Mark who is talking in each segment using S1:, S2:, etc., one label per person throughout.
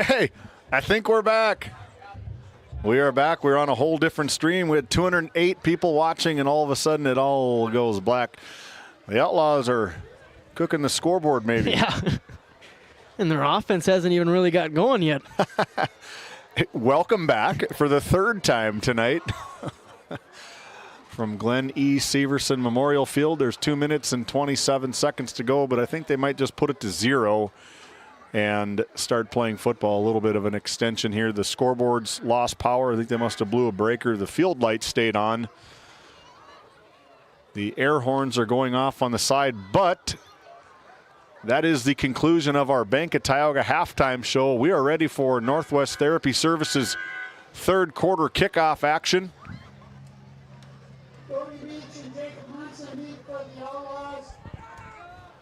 S1: Hey, I think we're back. We are back. We're on a whole different stream. We had 208 people watching, and all of a sudden it all goes black. The Outlaws are cooking the scoreboard, maybe.
S2: Yeah. And their offense hasn't even really got going yet.
S1: Welcome back for the third time tonight. From Glenn E. Severson Memorial Field. There's 2 minutes and 27 seconds to go, but I think they might just put it to 0 and start playing football. A little bit of an extension here. The scoreboards lost power. I think they must have blew a breaker. The field light stayed on. The air horns are going off on the side, but that is the conclusion of our Bank of Tioga halftime show. We are ready for Northwest Therapy Services third quarter kickoff action.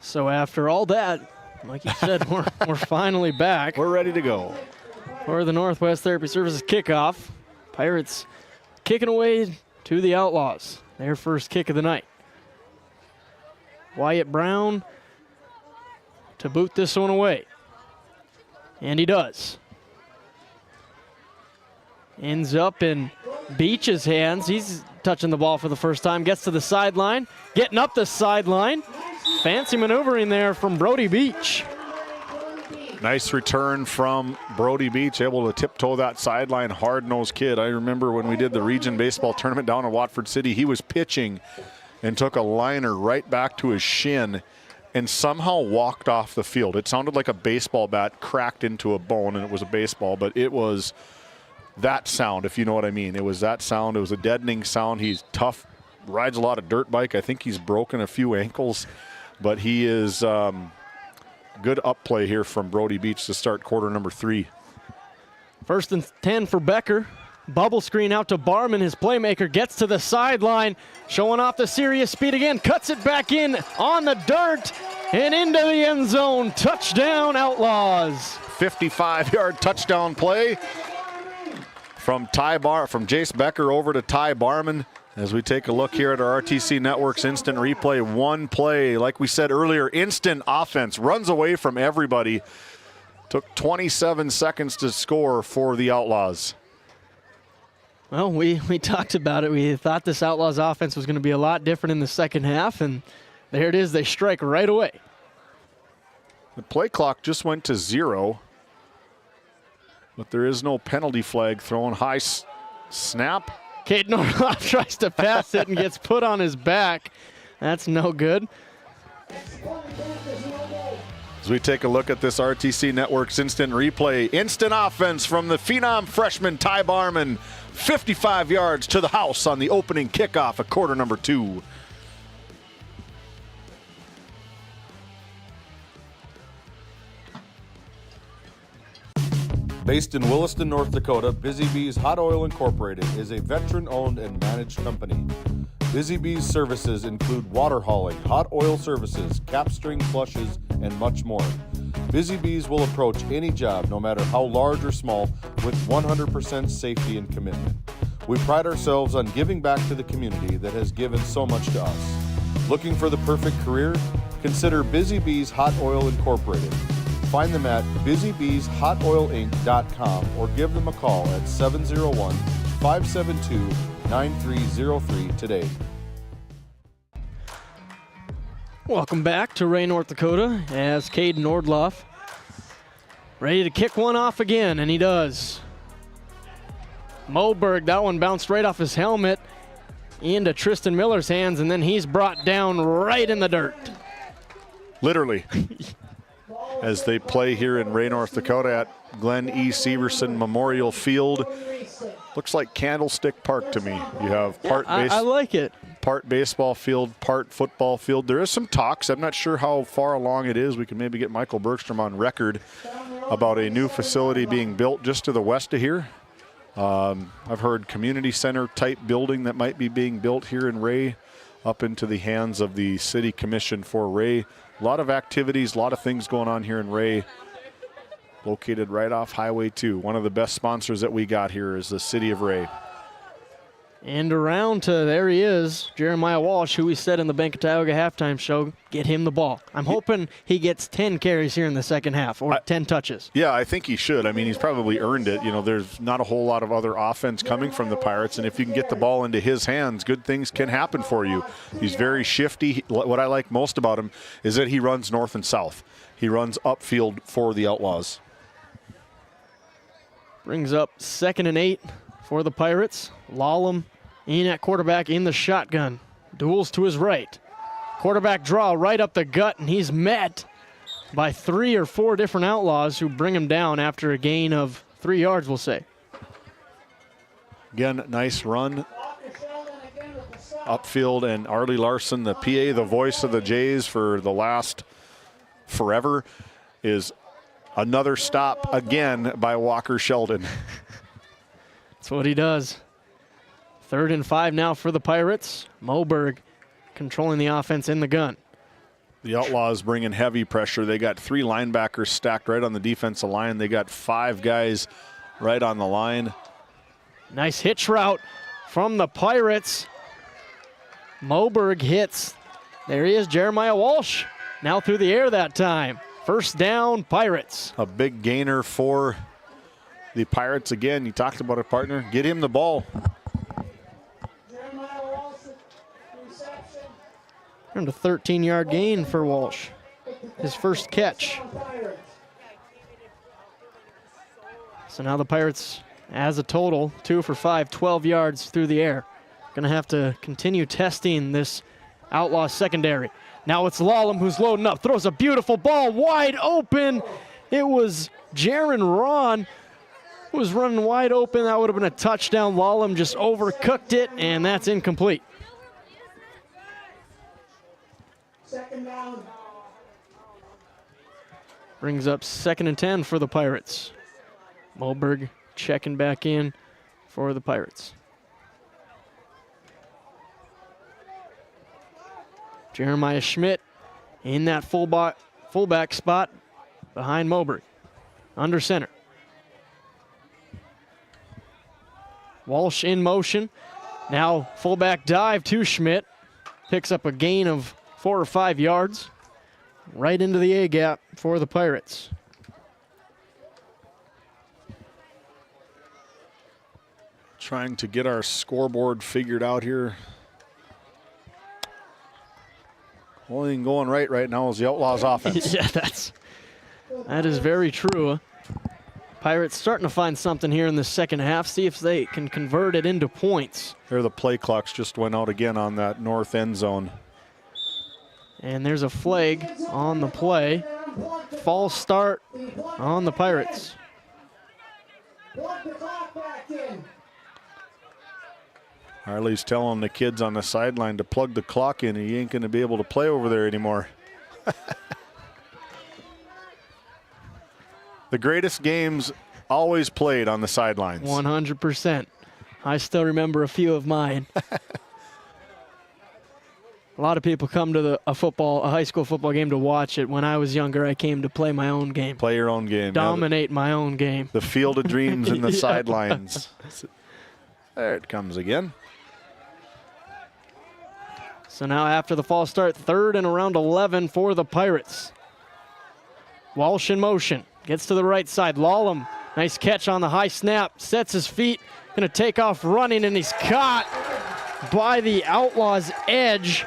S2: So after all that, like you said, we're finally back.
S1: We're ready to go.
S2: For the Northwest Therapy Services kickoff. Pirates kicking away to the Outlaws. Their first kick of the night. Wyatt Brown to boot this one away. And he does. Ends up in Beach's hands. He's touching the ball for the first time. Gets to the sideline. Getting up the sideline. Fancy maneuvering there from Brody Beach.
S1: Nice return from Brody Beach, able to tiptoe that sideline. Hard-nosed kid. I remember when we did the region baseball tournament down in Watford City, he was pitching and took a liner right back to his shin and somehow walked off the field. It sounded like a baseball bat cracked into a bone, and it was a baseball, but it was that sound, if you know what I mean. It was that sound. It was a deadening sound. He's tough, rides a lot of dirt bike. I think he's broken a few ankles, but he is good up play here from Brody Beach to start quarter number 3.
S2: First and 10 for Becker. Bubble screen out to Barman. His playmaker gets to the sideline, showing off the serious speed again. Cuts it back in on the dirt and into the end zone. Touchdown, Outlaws.
S1: 55-yard touchdown play from Jace Becker over to Ty Barman. As we take a look here at our RTC Network's instant replay, one play, like we said earlier, instant offense, runs away from everybody. Took 27 seconds to score for the Outlaws.
S2: Well, we talked about it. We thought this Outlaws offense was going to be a lot different in the second half, and there it is. They strike right away.
S1: The play clock just went to 0, but there is no penalty flag thrown. High snap.
S2: Caden Norloff tries to pass it and gets put on his back. That's no good.
S1: As we take a look at this RTC Network's instant replay, instant offense from the phenom freshman Ty Barman. 55 yards to the house on the opening kickoff of quarter number 2. Based in Williston, North Dakota, Busy Bees Hot Oil Incorporated is a veteran-owned and managed company. Busy Bees services include water hauling, hot oil services, cap string flushes, and much more. Busy Bees will approach any job, no matter how large or small, with 100% safety and commitment. We pride ourselves on giving back to the community that has given so much to us. Looking for the perfect career? Consider Busy Bees Hot Oil Incorporated. Find them at busybeeshotoilinc.com or give them a call at 701-572-9303 today.
S2: Welcome back to Ray, North Dakota, as Caden Nordloff ready to kick one off again, and he does. Moberg, that one bounced right off his helmet into Tristan Miller's hands, and then he's brought down right in the dirt.
S1: Literally. As they play here in Ray, North Dakota at Glenn E. Severson Memorial Field. Looks like Candlestick Park to me. You have
S2: I like it.
S1: Part baseball field, part football field. There is some talks. I'm not sure how far along it is. We can maybe get Michael Bergstrom on record about a new facility being built just to the west of here. I've heard community center type building that might be being built here in Ray up into the hands of the city commission for Ray. A lot of activities, a lot of things going on here in Ray. Located right off Highway 2. One of the best sponsors that we got here is the City of Ray.
S2: And around to, there he is, Jeremiah Walsh, who we said in the Bank of Tioga halftime show, get him the ball. I'm hoping he gets 10 carries here in the second half, or 10 touches.
S1: Yeah, I think he should. I mean, he's probably earned it. You know, there's not a whole lot of other offense coming from the Pirates, and if you can get the ball into his hands, good things can happen for you. He's very shifty. What I like most about him is that he runs north and south. He runs upfield for the Outlaws.
S2: Brings up 2nd and 8 for the Pirates. Lallam in at quarterback in the shotgun. Duels to his right. Quarterback draw right up the gut, and he's met by 3 or 4 different Outlaws who bring him down after a gain of 3 yards, we'll say.
S1: Again, nice run upfield, and Arlie Larson, the PA, the voice of the Jays for the last forever, is another stop again by Walker Sheldon.
S2: That's what he does. 3rd and 5 now for the Pirates. Moberg controlling the offense in the gun.
S1: The Outlaws bringing heavy pressure. They got 3 linebackers stacked right on the defensive line. They got 5 guys right on the line.
S2: Nice hitch route from the Pirates. Moberg hits. There he is, Jeremiah Walsh. Now through the air that time. First down, Pirates.
S1: A big gainer for the Pirates again. You talked about a partner. Get him the ball.
S2: And a 13-yard gain for Walsh. His first catch. So now the Pirates, as a total, 2 for 5, 12 yards through the air. Gonna have to continue testing this Outlaw secondary. Now it's Lallam who's loading up, throws a beautiful ball wide open. It was Jaron Ron who was running wide open. That would have been a touchdown. Lallam just overcooked it, and that's incomplete.
S3: Second down.
S2: Brings up 2nd and 10 for the Pirates. Moberg checking back in for the Pirates. Jeremiah Schmidt in that fullback spot behind Moberg, under center. Walsh in motion. Now fullback dive to Schmidt. Picks up a gain of 4 or 5 yards. Right into the A-gap for the Pirates.
S1: Trying to get our scoreboard figured out here. Only thing going right now is the Outlaws offense.
S2: Yeah, that is very true. Pirates starting to find something here in the second half. See if they can convert it into points.
S1: There, the play clocks just went out again on that north end zone.
S2: And there's a flag on the play. False start on the Pirates.
S1: Harley's telling the kids on the sideline to plug the clock in. He ain't going to be able to play over there anymore. The greatest games always played on the sidelines.
S2: 100%. I still remember a few of mine. A lot of people come to a high school football game to watch it. When I was younger, I came to play my own game.
S1: Play your own game.
S2: Dominate my own game.
S1: The field of dreams and the
S2: Yeah.
S1: sidelines. There it comes again.
S2: So now after the false start, 3rd and around 11 for the Pirates. Walsh in motion. Gets to the right side. Lallam, nice catch on the high snap. Sets his feet. Going to take off running, and he's caught by the Outlaws' edge.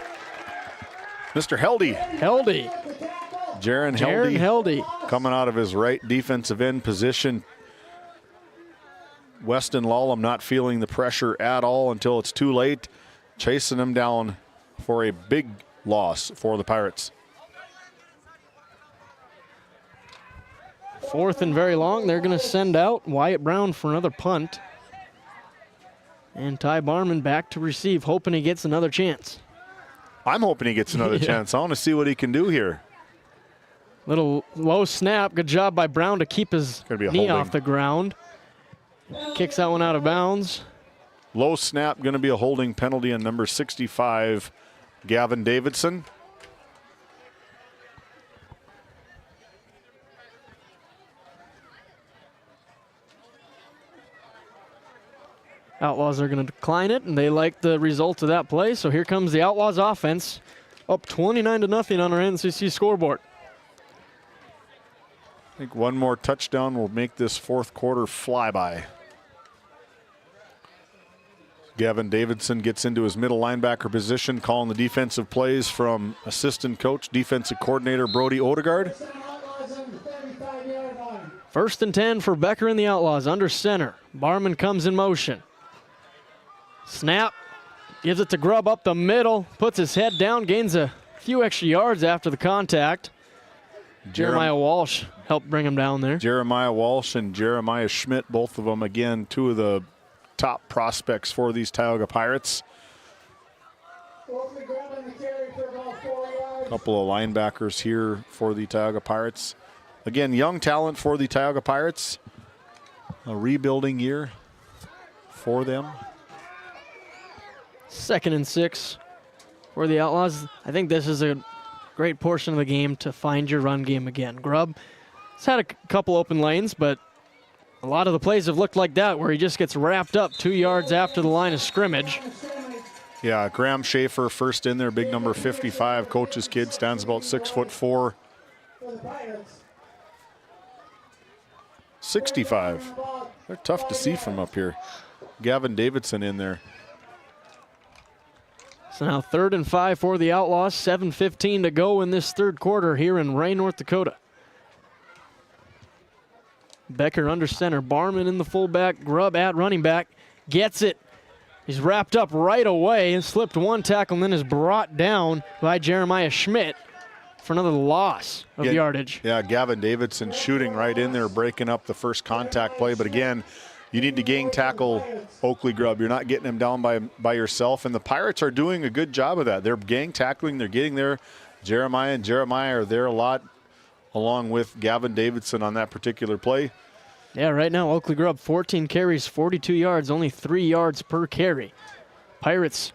S1: Mr. Heldy. Jaron
S2: Heldy.
S1: Coming out of his right defensive end position. Weston Lallam not feeling the pressure at all until it's too late. Chasing him down for a big loss for the Pirates.
S2: 4th and very long. They're going to send out Wyatt Brown for another punt. And Ty Barman back to receive, hoping he gets another chance.
S1: I'm hoping he gets another chance. I want to see what he can do here.
S2: Little low snap. Good job by Brown to keep his knee off the ground. Kicks that one out of bounds.
S1: Low snap, going to be a holding penalty on number 65, Gavin Davidson.
S2: Outlaws are going to decline it, and they like the result of that play. So here comes the Outlaws offense, up 29-0 on our NCC scoreboard.
S1: I think one more touchdown will make this fourth quarter fly by. Gavin Davidson gets into his middle linebacker position, calling the defensive plays from assistant coach, defensive coordinator Brody Odegaard.
S2: First and 10 for Becker and the Outlaws, under center. Barman comes in motion. Snap, gives it to Grubb up the middle, puts his head down, gains a few extra yards after the contact. Jeremiah Walsh helped bring him down there.
S1: Jeremiah Walsh and Jeremiah Schmidt, both of them, again, two of the top prospects for these Tioga Pirates. A couple of linebackers here for the Tioga Pirates. Again, young talent for the Tioga Pirates. A rebuilding year for them.
S2: 2nd and 6 for the Outlaws. I think this is a great portion of the game to find your run game again. Grubb has had a couple open lanes, but a lot of the plays have looked like that, where he just gets wrapped up 2 yards after the line of scrimmage.
S1: Yeah, Graham Schaefer first in there, big number 55, coach's kid, stands about 6'4". 65. They're tough to see from up here. Gavin Davidson in there.
S2: So now 3rd and 5 for the Outlaws, 7:15 to go in this third quarter here in Ray, North Dakota. Becker under center, Barman in the fullback, Grubb at running back, gets it. He's wrapped up right away and slipped one tackle and then is brought down by Jeremiah Schmidt for another loss of yardage.
S1: Yeah, Gavin Davidson shooting right in there, breaking up the first contact play. But again, you need to gang tackle Oakley Grubb. You're not getting him down by yourself. And the Pirates are doing a good job of that. They're gang tackling. They're getting there. Jeremiah and Jeremiah are there a lot, along with Gavin Davidson on that particular play.
S2: Yeah, right now Oakley Grubb, 14 carries, 42 yards, only 3 yards per carry. Pirates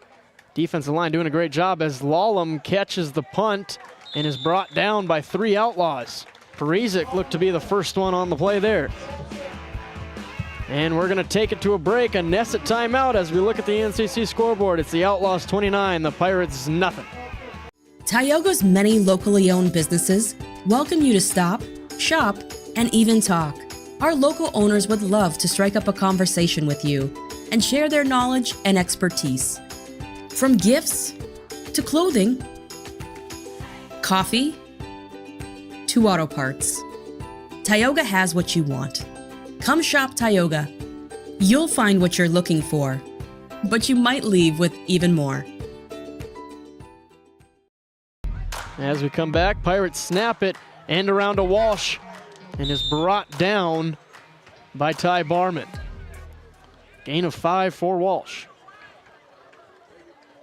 S2: defensive line doing a great job as Lallam catches the punt and is brought down by 3 Outlaws. Parizic looked to be the first one on the play there. And we're going to take it to a break, a Nesset timeout as we look at the NCC scoreboard. It's the Outlaws 29, the Pirates nothing.
S4: Tioga's many locally owned businesses welcome you to stop, shop, and even talk. Our local owners would love to strike up a conversation with you and share their knowledge and expertise. From gifts to clothing, coffee to auto parts, Tioga has what you want. Come shop Tioga. You'll find what you're looking for, but you might leave with even more.
S2: As we come back, Pirates snap it, end around to Walsh, and is brought down by Ty Barman. Gain of 5 for Walsh.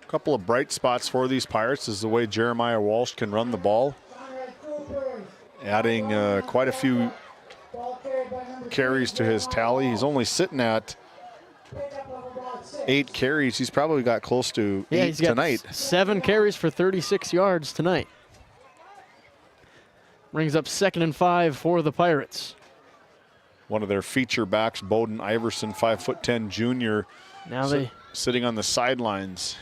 S1: A couple of bright spots for these Pirates is the way Jeremiah Walsh can run the ball, adding quite a few carries to his tally. He's only sitting at 8 carries. He's probably got close to 8 tonight.
S2: 7 carries for 36 yards tonight. Brings up 2nd and 5 for the Pirates.
S1: One of their feature backs, Bowden Iverson, 5'10" junior,
S2: Now
S1: sitting on the sidelines.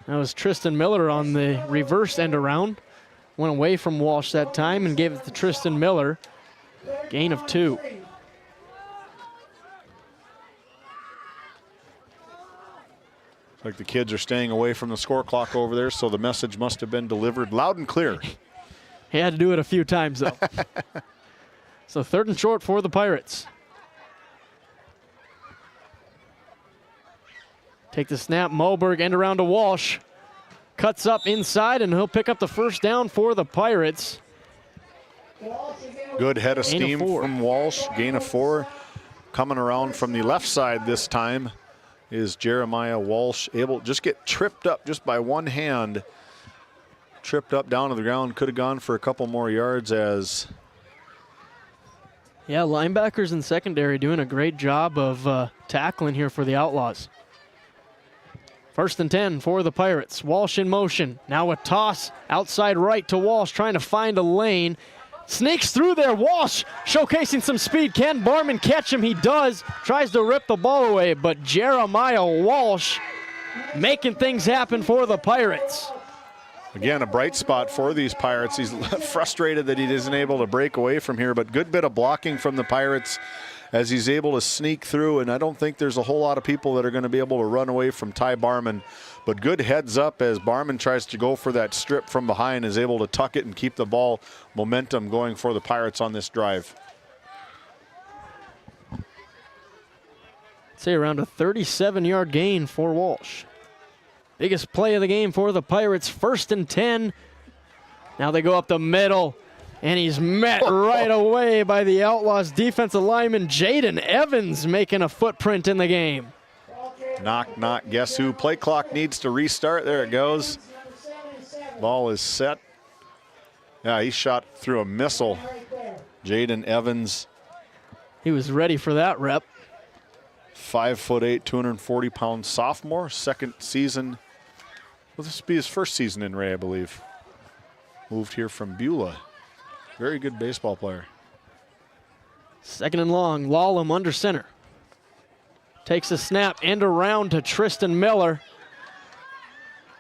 S2: That was Tristan Miller on the reverse end around. Went away from Walsh that time and gave it to Tristan Miller. Gain of 2.
S1: Like the kids are staying away from the score clock over there, so the message must have been delivered loud and clear.
S2: He had to do it a few times, though. So 3rd and short for the Pirates. Take the snap, Moberg, end around to Walsh. Cuts up inside, and he'll pick up the first down for the Pirates.
S1: Good head of steam from Walsh, gain of 4. Coming around from the left side this time is Jeremiah Walsh, able to just get tripped up just by one hand. Tripped up down to the ground, could have gone for a couple more yards as...
S2: Yeah, linebackers and secondary doing a great job of tackling here for the Outlaws. 1st and 10 for the Pirates. Walsh in motion. Now a toss outside right to Walsh, trying to find a lane. Sneaks through there. Walsh showcasing some speed. Can Barman catch him? He does. Tries to rip the ball away, but Jeremiah Walsh making things happen for the Pirates.
S1: Again, a bright spot for these Pirates. He's frustrated that he isn't able to break away from here, but good bit of blocking from the Pirates as he's able to sneak through, and I don't think there's a whole lot of people that are going to be able to run away from Ty Barman. But good heads up as Barman tries to go for that strip from behind, is able to tuck it and keep the ball momentum going for the Pirates on this drive.
S2: Say around a 37-yard gain for Walsh. Biggest play of the game for the Pirates, 1st and 10. Now they go up the middle, and he's met right away by the Outlaws defensive lineman Jaden Evans, making a footprint in the game.
S1: Knock, knock, guess who? Play clock needs to restart. There it goes. Ball is set. Yeah, he shot through a missile. Jaden Evans.
S2: He was ready for that rep.
S1: 5'8", 240-pound sophomore, second season. Well, this will be his first season in Ray, I believe. Moved here from Beulah. Very good baseball player.
S2: 2nd and long, Lawlem under center. Takes a snap, end around to Tristan Miller.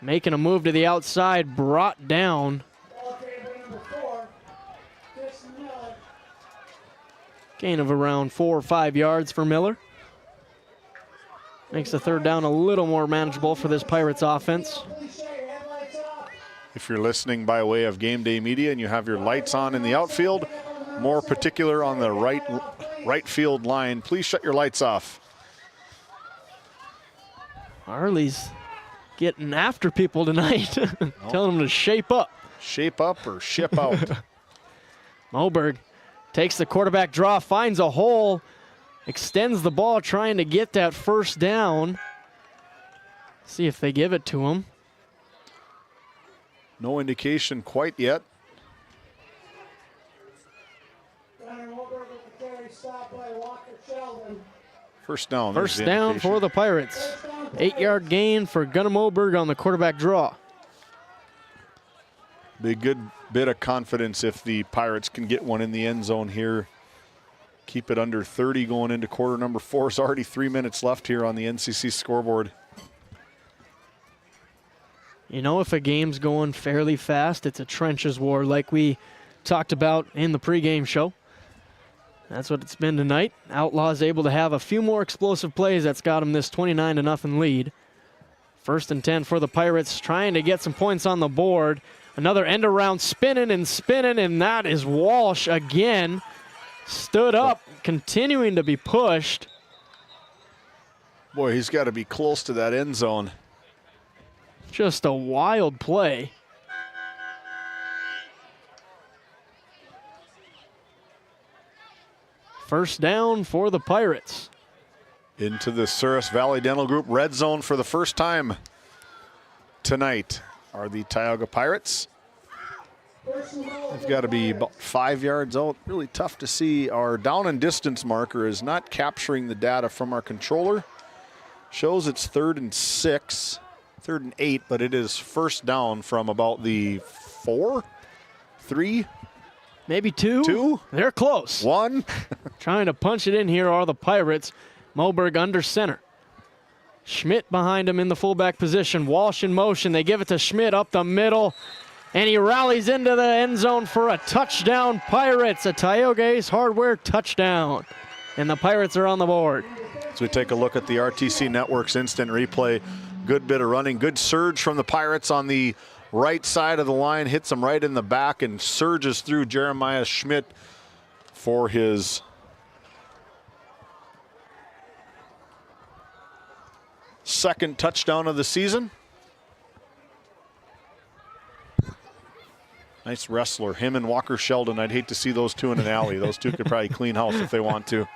S2: Making a move to the outside, brought down. Gain of around 4 or 5 yards for Miller. Makes the 3rd down a little more manageable for this Pirates offense.
S1: If you're listening by way of Game Day Media and you have your lights on in the outfield, more particular on the right field line, please shut your lights off.
S2: Harley's getting after people tonight, telling them to shape up.
S1: Shape up or ship out.
S2: Moberg takes the quarterback draw, finds a hole, extends the ball, trying to get that 1st down. See if they give it to him.
S1: No indication quite yet. First down.
S2: 1st down for the Pirates. 8-yard gain for Gunnar Moberg on the quarterback draw.
S1: Be a good bit of confidence if the Pirates can get one in the end zone here. Keep it under 30 going into quarter number 4. It's already 3 minutes left here on the NCC scoreboard.
S2: You know, if a game's going fairly fast, it's a trenches war like we talked about in the pregame show. That's what it's been tonight. Outlaws able to have a few more explosive plays that's got them this 29-0 lead. 1st and 10 for the Pirates, trying to get some points on the board. Another end around, spinning, and that is Walsh again. Stood up, continuing to be pushed.
S1: Boy, he's got to be close to that end zone.
S2: Just a wild play. First down for the Pirates.
S1: Into the Souris Valley Dental Group red zone for the first time tonight are the Tioga Pirates. They've got to be about 5 yards out. Really tough to see. Our down and distance marker is not capturing the data from our controller. Shows it's 3rd and 6, 3rd and 8, but it is first down from about the 4, 3,
S2: maybe 2.
S1: 2.
S2: They're close.
S1: 1.
S2: Trying to punch it in here are the Pirates. Moberg under center. Schmidt behind him in the fullback position. Walsh in motion. They give it to Schmidt up the middle. And he rallies into the end zone for a touchdown. Pirates, a Tioga Ace Hardware touchdown. And the Pirates are on the board.
S1: As we take a look at the RTC Network's instant replay, good bit of running. Good surge from the Pirates on the right side of the line. Hits him right in the back and surges through Jeremiah Schmidt for his second touchdown of the season. Nice wrestler. Him and Walker Sheldon. I'd hate to see those two in an alley. Those two could probably clean house if they want to.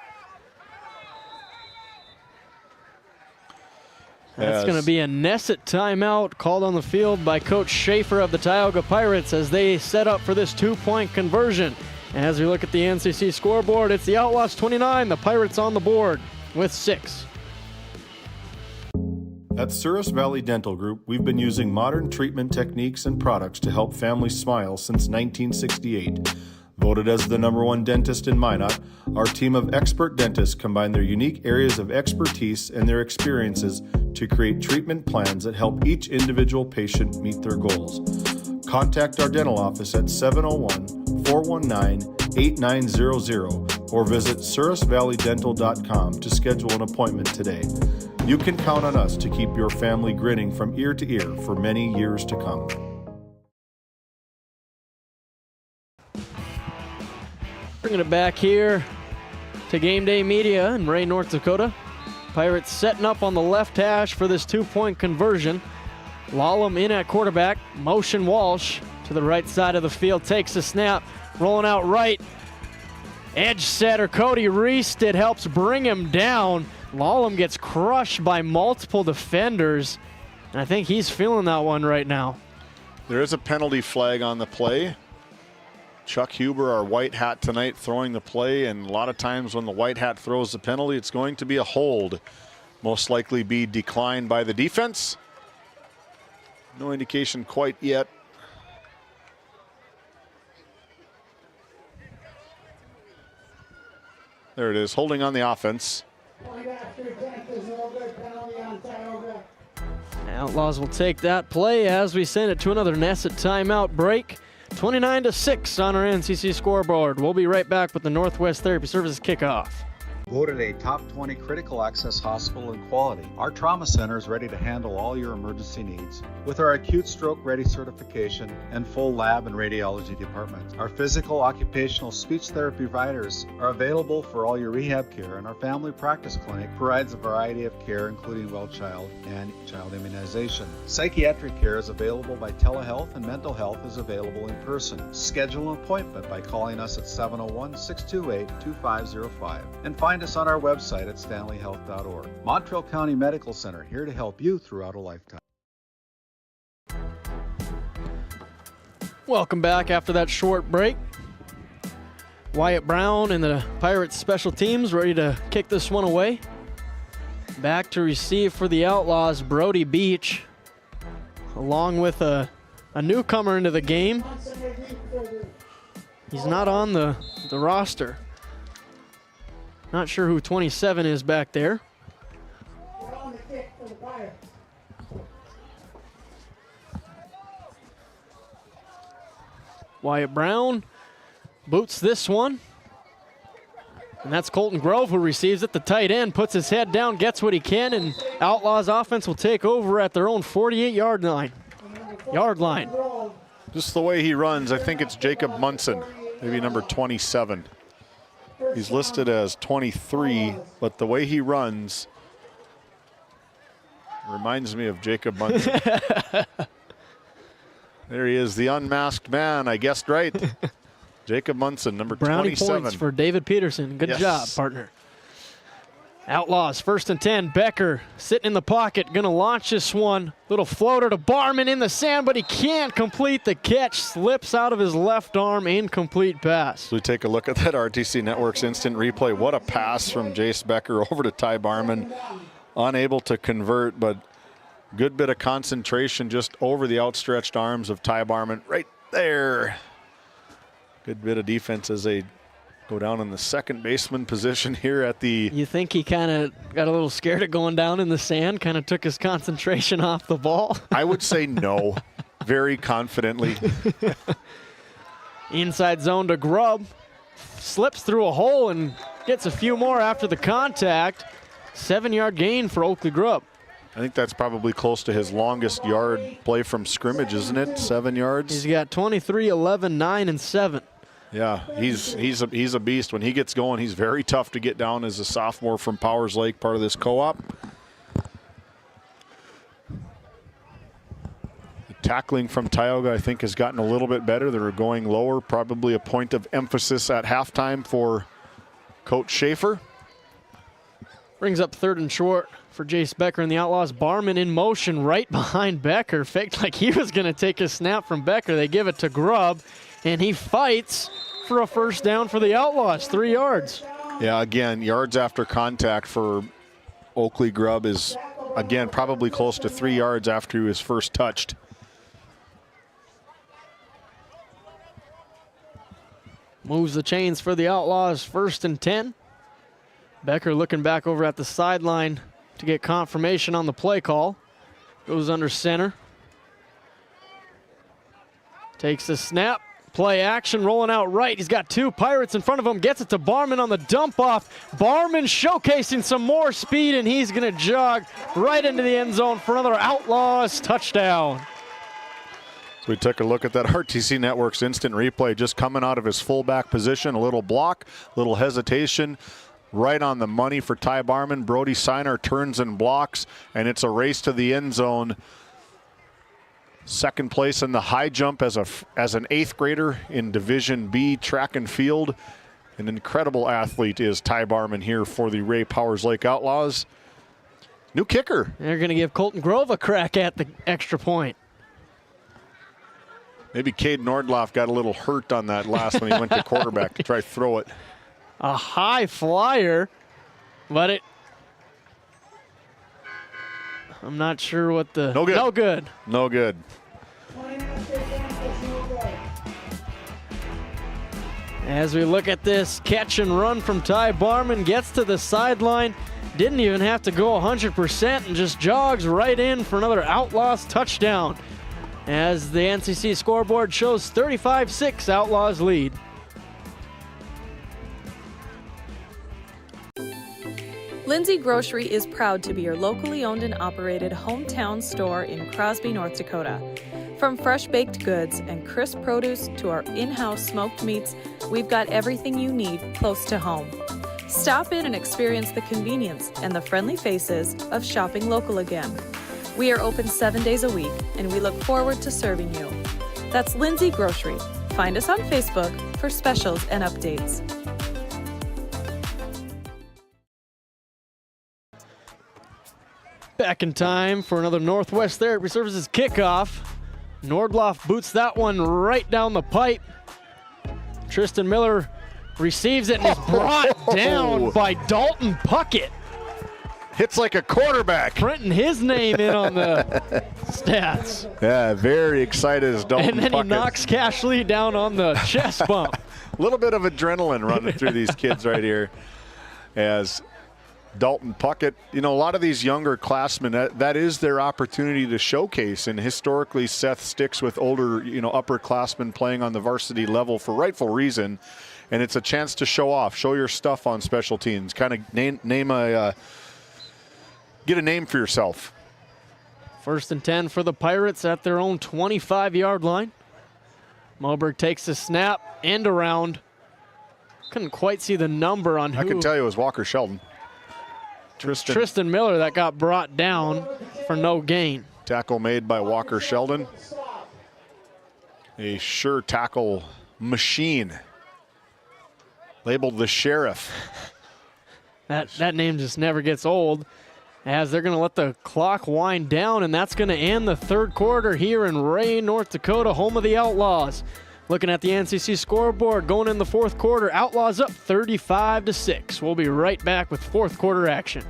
S2: That's going to be a Nesset timeout called on the field by Coach Schaefer of the Tioga Pirates as they set up for this 2-point conversion. As we look at the NCC scoreboard, it's the Outlaws 29, the Pirates on the board with 6.
S1: At Souris Valley Dental Group, we've been using modern treatment techniques and products to help families smile since 1968. Voted as the #1 dentist in Minot, our team of expert dentists combine their unique areas of expertise and their experiences to create treatment plans that help each individual patient meet their goals. Contact our dental office at 701-419-8900 or visit surusvalleydental.com to schedule an appointment today. You can count on us to keep your family grinning from ear to ear for many years to come.
S2: Bringing it back here to Game Day Media in Ray, North Dakota. Pirates setting up on the left hash for this two-point conversion. Lallam in at quarterback. Motion Walsh to the right side of the field. Takes the snap. Rolling out right. Edge setter Cody Reested helps bring him down. Lallam gets crushed by multiple defenders. And I think he's feeling that one right now.
S1: There is a penalty flag on the play. Chuck Huber, our white hat tonight, throwing the play, and a lot of times when the white hat throws the penalty, it's going to be a hold. Most likely be declined by the defense. No indication quite yet. There it is, holding on the offense.
S3: Point after attempt is no good. Penalty on Tioga.
S2: Outlaws will take that play as we send it to another Nesset timeout break. 29-6 on our NCC scoreboard. We'll be right back with the Northwest Therapy Services kickoff.
S5: Voted a top 20 critical access hospital in quality, our trauma center is ready to handle all your emergency needs. With our acute stroke ready certification and full lab and radiology department, our physical, occupational, speech therapy providers are available for all your rehab care, and our family practice clinic provides a variety of care including well child and child immunization. Psychiatric care is available by telehealth, and mental health is available in person. Schedule an appointment by calling us at 701-628-2505 and find us on our website at stanleyhealth.org. Montreal County Medical Center, here to help you throughout a lifetime.
S2: Welcome back after that short break. Wyatt Brown and the Pirates special teams ready to kick this one away. Back to receive for the Outlaws, Brody Beach, along with a newcomer into the game. He's not on the roster. Not sure who 27 is back there.
S3: On the kick for the Pirates.
S2: Wyatt Brown boots this one. And that's Colton Grove who receives it. The tight end puts his head down, gets what he can, and Outlaws offense will take over at their own 48-yard line.
S1: Just the way he runs, I think it's Jacob Munson, maybe number 27. He's listed as 23, but the way he runs reminds me of Jacob Munson. There he is, the unmasked man. I guessed right. Jacob Munson, number
S2: Brownie
S1: 27.
S2: points for David Peterson. Good job, partner. Outlaws, 1st and 10. Becker sitting in the pocket, going to launch this one. Little floater to Barman in the sand, but he can't complete the catch. Slips out of his left arm, incomplete pass.
S1: So we take a look at that RTC Network's instant replay. What a pass from Jace Becker over to Ty Barman. Unable to convert, but good bit of concentration just over the outstretched arms of Ty Barman. Right there. Good bit of defense as they go down in the second baseman position here at the...
S2: You think he kind of got a little scared of going down in the sand, kind of took his concentration off the ball?
S1: I would say no, very confidently.
S2: Inside zone to Grubb. Slips through a hole and gets a few more after the contact. 7-yard gain for Oakley Grubb.
S1: I think that's probably close to his longest yard play from scrimmage, isn't it? 7 yards?
S2: He's got 23, 11, 9, and 7.
S1: Yeah, he's a beast. When he gets going, he's very tough to get down as a sophomore from Powers Lake, part of this co-op. The tackling from Tioga, I think, has gotten a little bit better. They're going lower, probably a point of emphasis at halftime for Coach Schaefer.
S2: Brings up 3rd and short for Jace Becker and the Outlaws. Barman in motion right behind Becker. Faked like he was going to take a snap from Becker. They give it to Grubb, and he fights for a first down for the Outlaws, 3 yards.
S1: Yeah, again, yards after contact for Oakley Grubb is, again, probably close to 3 yards after he was first touched.
S2: Moves the chains for the Outlaws, 1st and 10. Becker looking back over at the sideline to get confirmation on the play call. Goes under center. Takes the snap. Play action, rolling out right. He's got 2 Pirates in front of him. Gets it to Barman on the dump off. Barman showcasing some more speed, and he's going to jog right into the end zone for another Outlaws touchdown.
S1: So we took a look at that RTC Network's instant replay, just coming out of his fullback position. A little block, little hesitation. Right on the money for Ty Barman. Brody Siner turns and blocks, and it's a race to the end zone. 2nd place in the high jump as an 8th grader in Division B track and field. An incredible athlete is Ty Barman here for the Ray Powers Lake Outlaws. New kicker.
S2: They're going to give Colton Grove a crack at the extra point.
S1: Maybe Cade Nordloff got a little hurt on that last when he went to quarterback to try to throw it.
S2: A high flyer, but I'm not sure what the...
S1: No good.
S2: No good.
S1: No good.
S2: As we look at this catch and run from Ty Barman, gets to the sideline, didn't even have to go 100% and just jogs right in for another Outlaws touchdown. As the NCC scoreboard shows 35-6 Outlaws lead.
S6: Lindsay Grocery is proud to be your locally owned and operated hometown store in Crosby, North Dakota. From fresh baked goods and crisp produce to our in-house smoked meats, we've got everything you need close to home. Stop in and experience the convenience and the friendly faces of shopping local again. We are open 7 days a week, and we look forward to serving you. That's Lindsay Grocery. Find us on Facebook for specials and updates.
S2: Back in time for another Northwest Therapy Services kickoff. Nordloff boots that one right down the pipe. Tristan Miller receives it and is brought down by Dalton Puckett.
S1: Hits like a quarterback.
S2: Printing his name in on the stats.
S1: Yeah, very excited as Dalton
S2: And then
S1: Puckett.
S2: he knocks Cash Lee down on the chest bump.
S1: A little bit of adrenaline running through these kids right here as Dalton Puckett. You know, a lot of these younger classmen, that is their opportunity to showcase. And historically, Seth sticks with older, upperclassmen playing on the varsity level for rightful reason. And it's a chance to show off, show your stuff on special teams, kind of get a name for yourself.
S2: 1st and 10 for the Pirates at their own 25-yard line. Moberg takes the snap, end around. Couldn't quite see the number on who.
S1: I can tell you it was Walker Sheldon.
S2: Tristan Miller that got brought down for no gain.
S1: Tackle made by Walker Sheldon. A sure tackle machine. Labeled the Sheriff.
S2: That name just never gets old, as they're going to let the clock wind down, and that's going to end the 3rd quarter here in Ray, North Dakota, home of the Outlaws. Looking at the NCC scoreboard, going in the 4th quarter, Outlaws up 35-6. We'll be right back with 4th quarter action.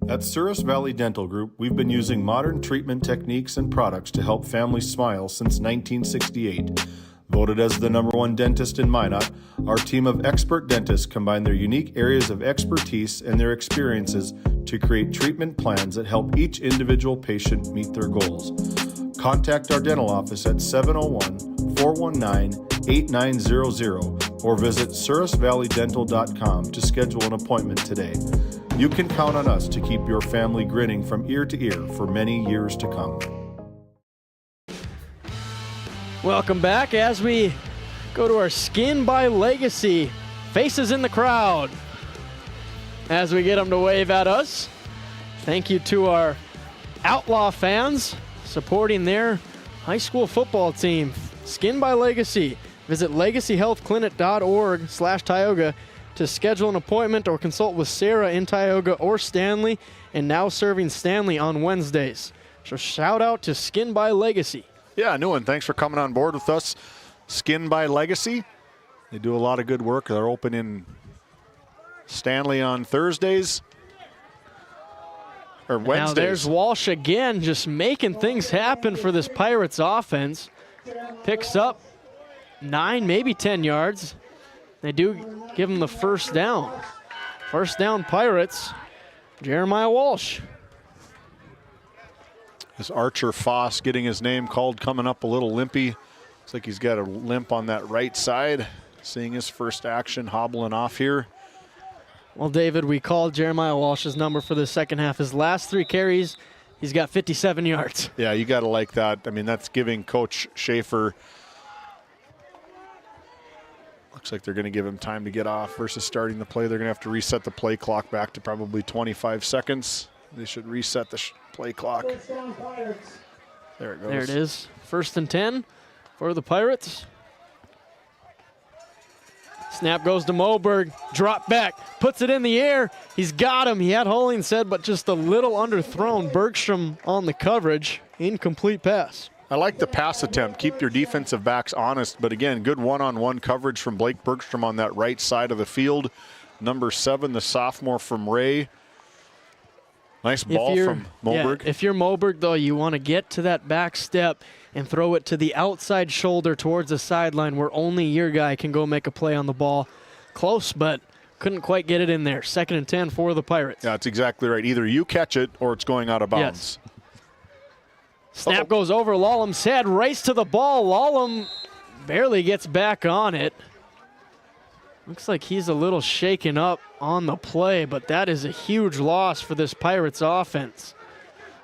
S7: At Souris Valley Dental Group, we've been using modern treatment techniques and products to help families smile since 1968. Voted as the #1 dentist in Minot, our team of expert dentists combine their unique areas of expertise and their experiences to create treatment plans that help each individual patient meet their goals. Contact our dental office at 701-419-8900 or visit sourisvalleydental.com to schedule an appointment today. You can count on us to keep your family grinning from ear to ear for many years to come.
S2: Welcome back as we go to our Skin by Legacy. Faces in the crowd as we get them to wave at us. Thank you to our Outlaw fans supporting their high school football team. Skin by Legacy. Visit legacyhealthclinic.org/Tioga to schedule an appointment or consult with Sarah in Tioga or Stanley, and now serving Stanley on Wednesdays. So shout out to Skin by Legacy.
S1: Yeah, new one. Thanks for coming on board with us. Skin by Legacy. They do a lot of good work. They're open in Stanley on Thursdays. Or Wednesdays.
S2: Now there's Walsh again, just making things happen for this Pirates offense. Picks up 9, maybe 10 yards. They do give him the first down. First down, Pirates. Jeremiah Walsh.
S1: This Archer Foss getting his name called, coming up a little limpy. Looks like he's got a limp on that right side. Seeing his first action, hobbling off here.
S2: Well, David, we called Jeremiah Walsh's number for the second half. His last 3 carries, he's got 57 yards.
S1: Yeah, you got to like that. I mean, that's giving Coach Schaefer, looks like they're going to give him time to get off versus starting the play. They're going to have to reset the play clock back to probably 25 seconds. They should reset the play clock. There it goes.
S2: There it is. 1st and 10 for the Pirates. Snap goes to Moberg. Drop back. Puts it in the air. He's got him. He had Hollingshead, but just a little underthrown. Bergstrom on the coverage. Incomplete pass.
S1: I like the pass attempt. Keep your defensive backs honest. But again, good one-on-one coverage from Blake Bergstrom on that right side of the field. Number 7, the sophomore from Ray. Nice ball from Moberg.
S2: Yeah, if you're Moberg, though, you want to get to that back step and throw it to the outside shoulder towards the sideline where only your guy can go make a play on the ball. Close, but couldn't quite get it in there. 2nd and 10 for the Pirates.
S1: Yeah, that's exactly right. Either you catch it or it's going out of bounds.
S2: Yes. Snap goes over Lallam's head. Race to the ball. Lallam barely gets back on it. Looks like he's a little shaken up on the play, but that is a huge loss for this Pirates offense.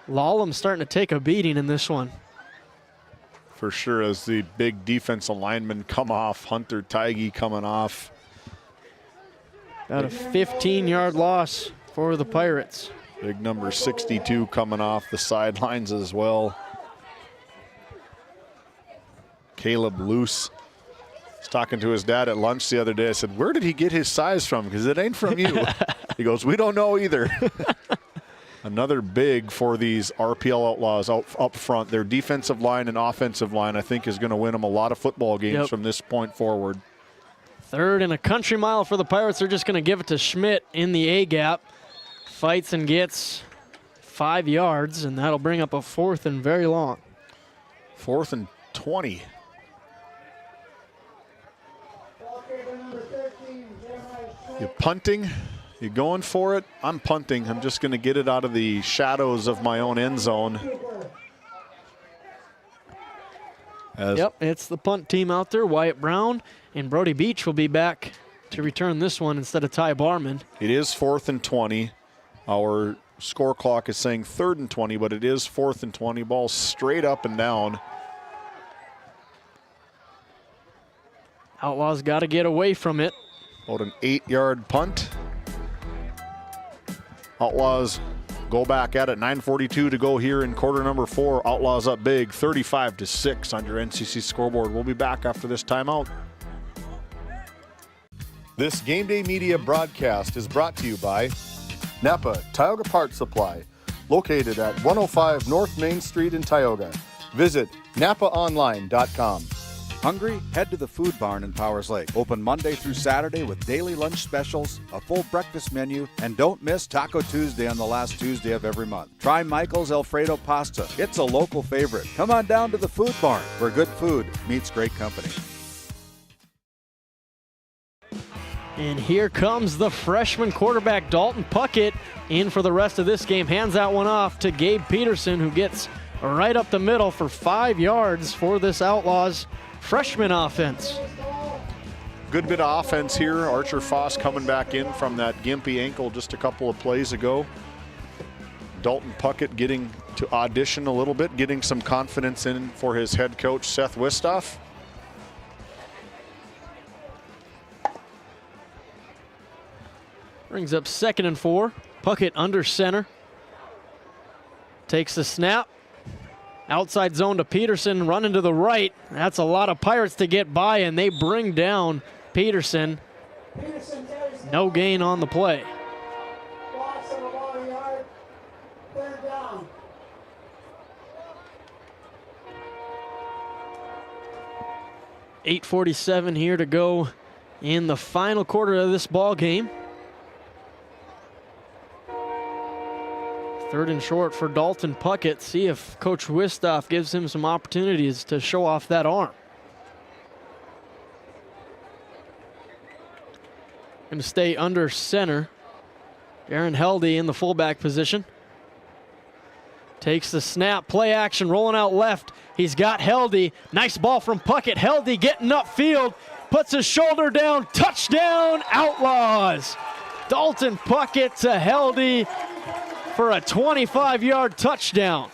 S2: Lallam starting to take a beating in this one.
S1: For sure, as the big defensive linemen come off. Hunter Tighe coming off.
S2: About a 15-yard loss for the Pirates.
S1: Big number 62 coming off the sidelines as well. Caleb Luce. Talking to his dad at lunch the other day. I said, where did he get his size from? Because it ain't from you. He goes, we don't know either. Another big for these RPL Outlaws up front. Their defensive line and offensive line, I think, is going to win them a lot of football games from this point forward.
S2: 3rd and a country mile for the Pirates. They're just going to give it to Schmidt in the A-gap. Fights and gets 5 yards, and that'll bring up a 4th and very long.
S1: 4th and 20. You punting? You going for it? I'm punting. I'm just going to get it out of the shadows of my own end zone.
S2: Yep, it's the punt team out there. Wyatt Brown and Brody Beach will be back to return this one instead of Ty Barman.
S1: It is 4th and 20. Our score clock is saying 3rd and 20, but it is 4th and 20. Ball straight up and down.
S2: Outlaws got to get away from it.
S1: About an 8-yard punt. Outlaws go back at it. 9:42 to go here in quarter number 4. Outlaws up big, 35-6 on your NCC scoreboard. We'll be back after this timeout.
S7: This Game Day Media broadcast is brought to you by Napa Tioga Parts Supply, located at 105 North Main Street in Tioga. Visit napaonline.com.
S8: Hungry? Head to the Food Barn in Powers Lake. Open Monday through Saturday with daily lunch specials, a full breakfast menu, and don't miss Taco Tuesday on the last Tuesday of every month. Try Michael's Alfredo Pasta. It's a local favorite. Come on down to the Food Barn, where good food meets great company.
S2: And here comes the freshman quarterback, Dalton Puckett, in for the rest of this game. Hands that one off to Gabe Peterson, who gets right up the middle for 5 yards for this Outlaws freshman offense.
S1: Good bit of offense here. Archer Foss coming back in from that gimpy ankle just a couple of plays ago. Dalton Puckett getting to audition a little bit, getting some confidence in for his head coach, Seth Wistoff.
S2: Brings up 2nd and 4. Puckett under center. Takes the snap. Outside zone to Peterson, running to the right. That's a lot of Pirates to get by, and they bring down Peterson. No gain on the play. 8:47 here to go in the final quarter of this ball game. 3rd and short for Dalton Puckett. See if Coach Wistoff gives him some opportunities to show off that arm. Going to stay under center. Aaron Heldy in the fullback position. Takes the snap, play action, rolling out left. He's got Heldy. Nice ball from Puckett. Heldy getting upfield, puts his shoulder down. Touchdown, Outlaws. Dalton Puckett to Heldy for a 25-yard touchdown.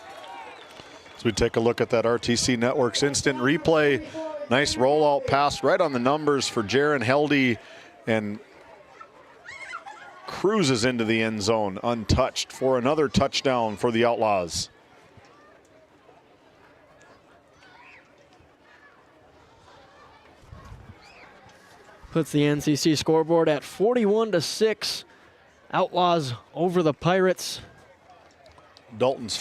S1: As we take a look at that RTC Network's instant replay, nice rollout pass right on the numbers for Jaron Heldy, and cruises into the end zone untouched for another touchdown for the Outlaws.
S2: Puts the NCC scoreboard at 41-6. Outlaws over the Pirates.
S1: Dalton's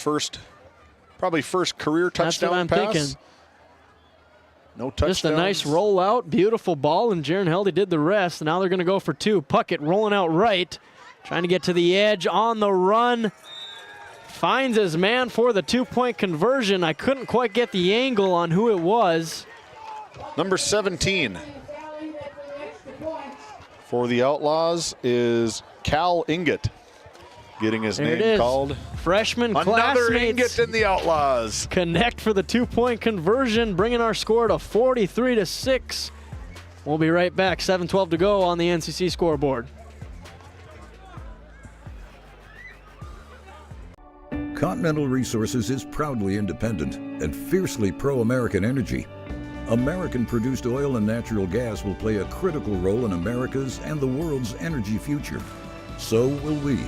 S1: probably first career touchdown pass.
S2: That's what I'm thinking.
S1: No touchdowns.
S2: Just a nice rollout, beautiful ball, and Jaron Heldy did the rest. Now they're going to go for two. Puckett rolling out right, trying to get to the edge on the run. Finds his man for the two-point conversion. I couldn't quite get the angle on who it was.
S1: Number 17 for the Outlaws is Cal Inget, getting his name called.
S2: Freshman
S1: Another
S2: classmates
S1: Inget in the Outlaws.
S2: connect for the two-point conversion, bringing our score to 43-6. We'll be right back. 7:12 to go on the NCC scoreboard.
S9: Continental Resources is proudly independent and fiercely pro-American energy. American-produced oil and natural gas will play a critical role in America's and the world's energy future. So will we.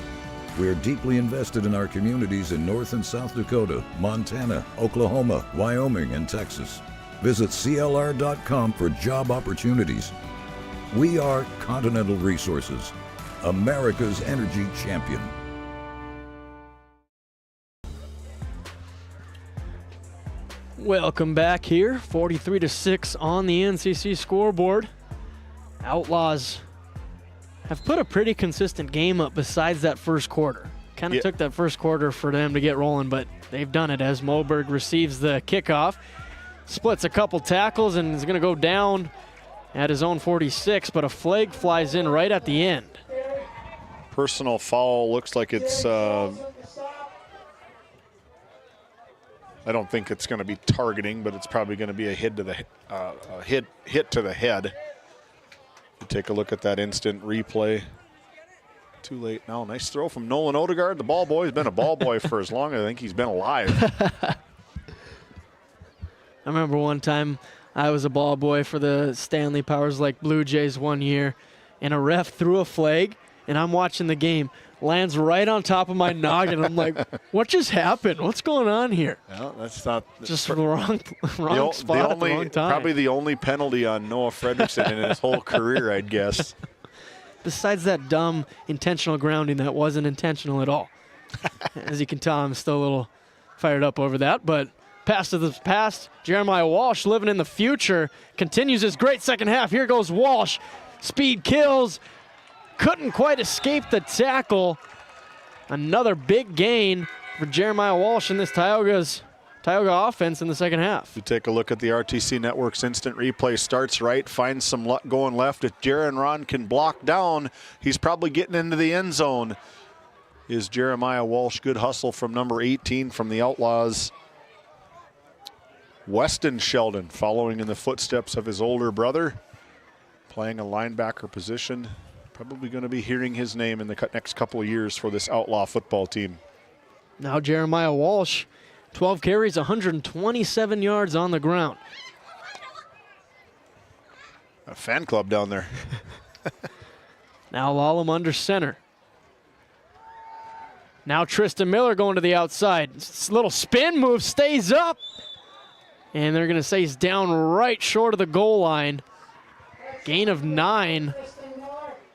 S9: We are deeply invested in our communities in North and South Dakota, Montana, Oklahoma, Wyoming, and Texas. Visit CLR.com for job opportunities. We are Continental Resources, America's energy champion.
S2: Welcome back here. 43-6 on the NCC scoreboard. Outlaws have put a pretty consistent game up besides that first quarter. Kind of took that first quarter for them to get rolling, but they've done it as Moberg receives the kickoff. Splits a couple tackles and is going to go down at his own 46, but a flag flies in right at the end.
S1: Personal foul, looks like it's I don't think it's going to be targeting, but it's probably going to be a hit to the hit to the head. You take a look at that instant replay. Too late now. Nice throw from Nolan Odegaard. The ball boy's been a ball boy for as long as I think he's been alive.
S2: I remember one time I was a ball boy for the Stanley Powers Lake Blue Jays one year, and a ref threw a flag, and I'm watching the game. Lands right on top of my noggin. I'm like, what just happened? What's going on here?
S1: Well, that's not
S2: just the wrong spot at the wrong time.
S1: Probably the only penalty on Noah Fredrickson in his whole career, I'd guess.
S2: Besides that dumb intentional grounding that wasn't intentional at all. As you can tell, I'm still a little fired up over that. But pass to the past. Jeremiah Walsh, living in the future, continues his great second half. Here goes Walsh. Speed kills. Couldn't quite escape the tackle. Another big gain for Jeremiah Walsh in this Tioga offense in the second half.
S1: You take a look at the RTC Network's instant replay. Starts right, finds some luck going left. If Jaron Ron can block down, he's probably getting into the end zone. Is Jeremiah Walsh. Good hustle from number 18 from the Outlaws. Weston Sheldon following in the footsteps of his older brother, playing a linebacker position. Probably going to be hearing his name in the next couple of years for this Outlaw football team.
S2: Now Jeremiah Walsh, 12 carries, 127 yards on the ground.
S1: A fan club down there.
S2: Now Lallam under center. Now Tristan Miller going to the outside. Little spin move, stays up. And they're going to say he's down right short of the goal line. Gain of 9.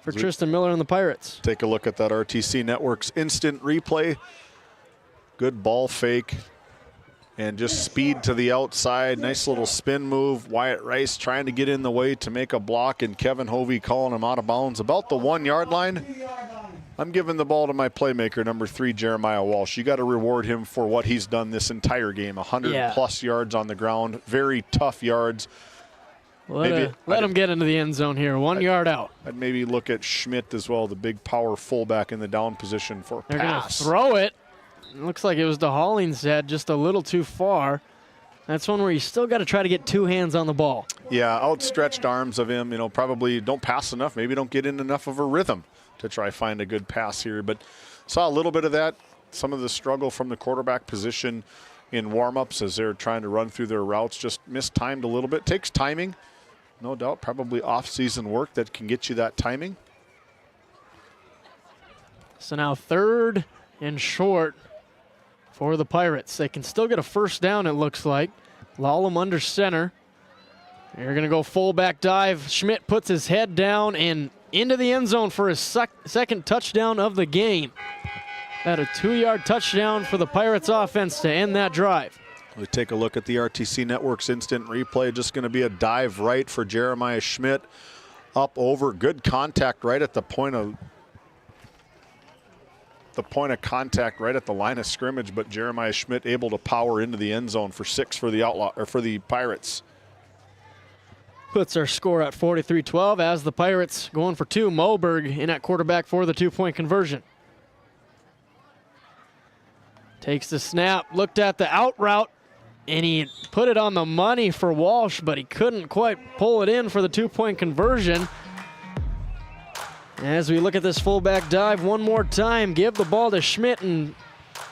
S2: For Tristan Miller and the Pirates.
S1: Take a look at that RTC Network's instant replay. Good ball fake and just speed to the outside. Nice little spin move. Wyatt Rice trying to get in the way to make a block, and Kevin Hovey calling him out of bounds about the 1 yard line. I'm giving the ball to my playmaker, number 3, Jeremiah Walsh. You got to reward him for what he's done this entire game. 100 plus yards on the ground. Very tough yards.
S2: Let him get into the end zone here. 1 yard out.
S1: I'd maybe look at Schmidt as well, the big power fullback in the down position for
S2: They're going to
S1: pass.
S2: throw it. It looks like it was to Hollingshead, just a little too far. That's one where you still got to try to get two hands on the ball.
S1: Yeah, outstretched arms of him, probably don't pass enough. Maybe don't get in enough of a rhythm to try find a good pass here. But saw a little bit of that, some of the struggle from the quarterback position in warm-ups as they're trying to run through their routes. Just mistimed a little bit. Takes timing, no doubt. Probably off-season work that can get you that timing.
S2: So now 3rd and short for the Pirates. They can still get a first down, it looks like. Lull them under center. They're going to go fullback dive. Schmidt puts his head down and into the end zone for his second touchdown of the game. That a 2-yard touchdown for the Pirates offense to end that drive.
S1: We take a look at the RTC Network's instant replay. Just going to be a dive right for Jeremiah Schmidt. Up over, good contact right at the point of contact right at the line of scrimmage, but Jeremiah Schmidt able to power into the end zone for 6 for the Pirates.
S2: Puts our score at 43-12 as the Pirates going for 2. Moberg in at quarterback for the 2-point conversion. Takes the snap, looked at the out route, and he put it on the money for Walsh, but he couldn't quite pull it in for the 2-point conversion. As we look at this fullback dive one more time, give the ball to Schmidt and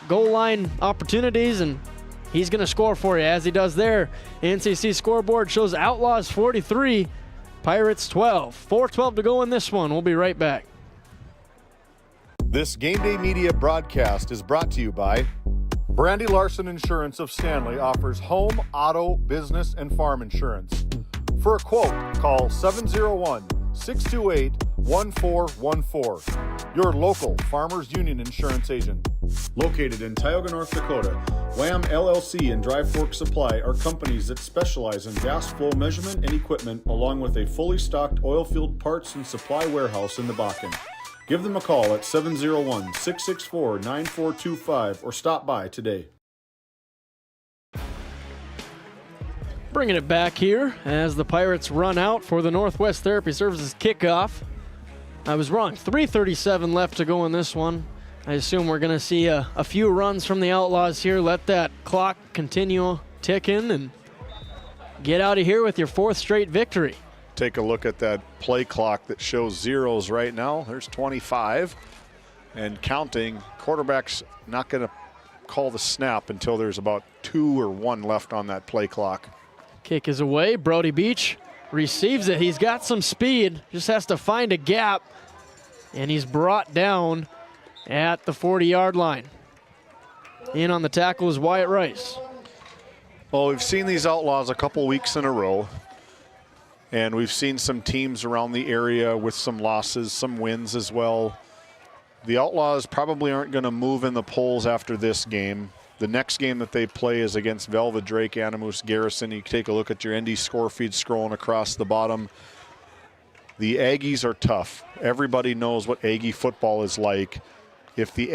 S2: goal line opportunities, and he's going to score for you as he does there. NCC scoreboard shows Outlaws 43, Pirates 12. 4:12 to go in this one. We'll be right back.
S7: This Game Day Media broadcast is brought to you by Brandy Larson Insurance of Stanley offers home, auto, business, and farm insurance. For a quote, call 701-628-1414. Your local Farmers Union Insurance agent. Located in Tioga, North Dakota, Wham LLC and Dry Fork Supply are companies that specialize in gas flow measurement and equipment, along with a fully stocked oil-filled parts and supply warehouse in the Bakken. Give them a call at 701-664-9425 or stop by today.
S2: Bringing it back here as the Pirates run out for the Northwest Therapy Services kickoff. I was wrong. 3:37 left to go in this one. I assume we're going to see a few runs from the Outlaws here. Let that clock continue ticking and get out of here with your 4th straight victory.
S1: Take a look at that play clock that shows zeros right now. There's 25 and counting. Quarterback's not going to call the snap until there's about 2 or 1 left on that play clock.
S2: Kick is away. Brody Beach receives it. He's got some speed, just has to find a gap, and he's brought down at the 40-yard line. In on the tackle is Wyatt Rice.
S1: Well, we've seen these Outlaws a couple weeks in a row, and we've seen some teams around the area with some losses, some wins as well. The Outlaws probably aren't going to move in the polls after this game. The next game that they play is against Velva, Drake, Animus, Garrison. You take a look at your ND score feed scrolling across the bottom. The Aggies are tough. Everybody knows what Aggie football is like. If the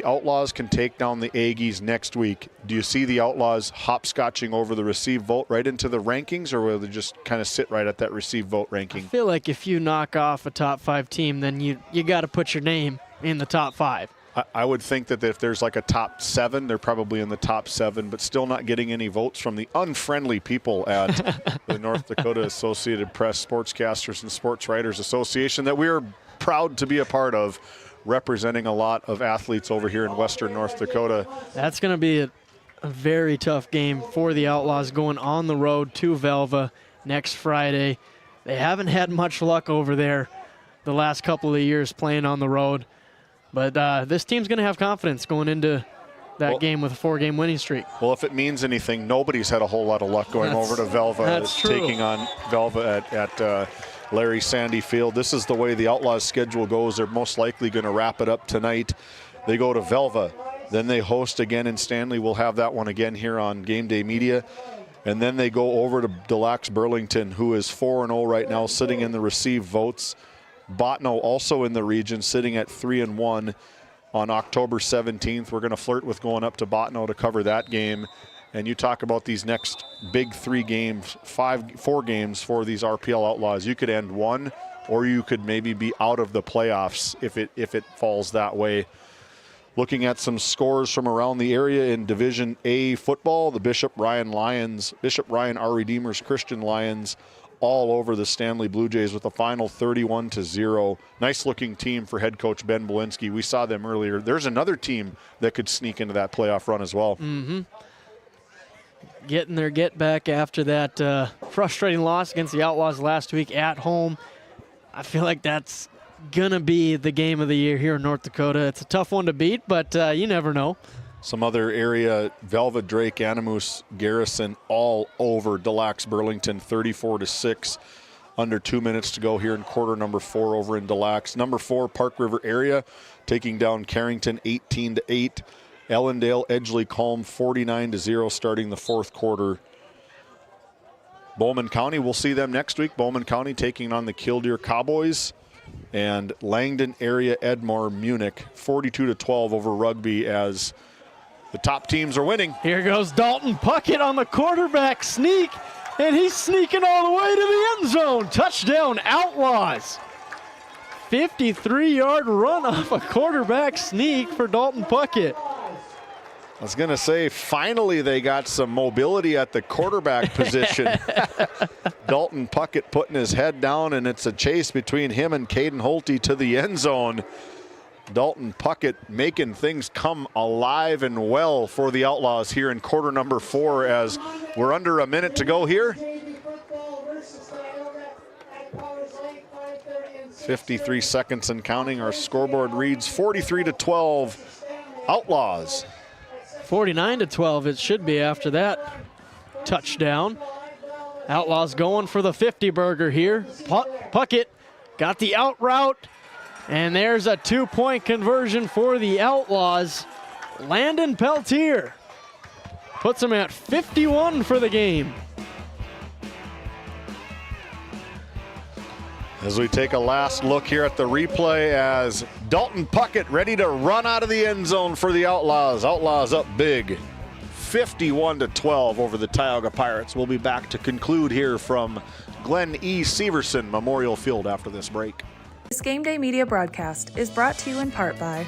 S1: Outlaws can take down the Aggies next week, do you see the Outlaws hopscotching over the receive vote right into the rankings, or will they just kind of sit right at that receive vote ranking?
S2: I feel like if you knock off a top 5 team, then you got to put your name in the top 5.
S1: I would think that if there's like a top 7, they're probably in the top 7, but still not getting any votes from the unfriendly people at the North Dakota Associated Press Sportscasters and Sports Writers Association that we are proud to be a part of, representing a lot of athletes over here in Western North Dakota.
S2: That's going to be a very tough game for the Outlaws going on the road to Velva next Friday. They haven't had much luck over there the last couple of years playing on the road. But this team's going to have confidence going into that game with a 4-game winning streak.
S1: Well, if it means anything, nobody's had a whole lot of luck going over to Velva, taking on Velva at Larry Sandy Field. This is the way the Outlaws schedule goes. They're most likely going to wrap it up tonight. They go to Velva, then they host again in Stanley. We'll have that one again here on Game Day Media. And then they go over to Delax Burlington, who is 4-0 right now, sitting in the receive votes. Botno also in the region, sitting at 3-1 on October 17th. We're going to flirt with going up to Botno to cover that game. And you talk about these next big 4 games for these RPL Outlaws. You could end one, or you could maybe be out of the playoffs if it falls that way. Looking at some scores from around the area in Division A football, the Bishop Ryan Our Redeemers Christian Lions all over the Stanley Blue Jays with a final 31-0. Nice looking team for head coach Ben Bolinski. We saw them earlier. There's another team that could sneak into that playoff run as well.
S2: Mm-hmm. Getting their get back after that frustrating loss against the Outlaws last week at home. I feel like that's gonna be the game of the year here in North Dakota. It's a tough one to beat, but you never know.
S1: Some other area, Velvet Drake, Animus, Garrison, all over Des Lacs Burlington, 34-6. Under 2 minutes to go here in quarter number 4 over in Des Lacs. Number 4, Park River area, taking down Carrington 18-8. Ellendale, Edgeley, Calm 49-0 starting the 4th quarter. Bowman County, we'll see them next week. Bowman County taking on the Killdeer Cowboys. And Langdon area, Edmore, Munich, 42-12 over Rugby as the top teams are winning.
S2: Here goes Dalton Puckett on the quarterback sneak, and he's sneaking all the way to the end zone. Touchdown, Outlaws. 53-yard run off a quarterback sneak for Dalton Puckett.
S1: I was going to say, finally they got some mobility at the quarterback position. Dalton Puckett putting his head down, and it's a chase between him and Caden Holte to the end zone. Dalton Puckett making things come alive and well for the Outlaws here in quarter number 4 as we're under a minute to go here. 53 seconds and counting. Our scoreboard reads 43-12 Outlaws.
S2: 49-12 it should be after that touchdown. Outlaws going for the 50-burger here. Puckett got the out route, and there's a 2-point conversion for the Outlaws. Landon Peltier puts him at 51 for the game.
S1: As we take a last look here at the replay as Dalton Puckett ready to run out of the end zone for the Outlaws. Outlaws up big, 51-12 over the Tioga Pirates. We'll be back to conclude here from Glenn E. Severson Memorial Field after this break.
S6: This Game Day media broadcast is brought to you in part by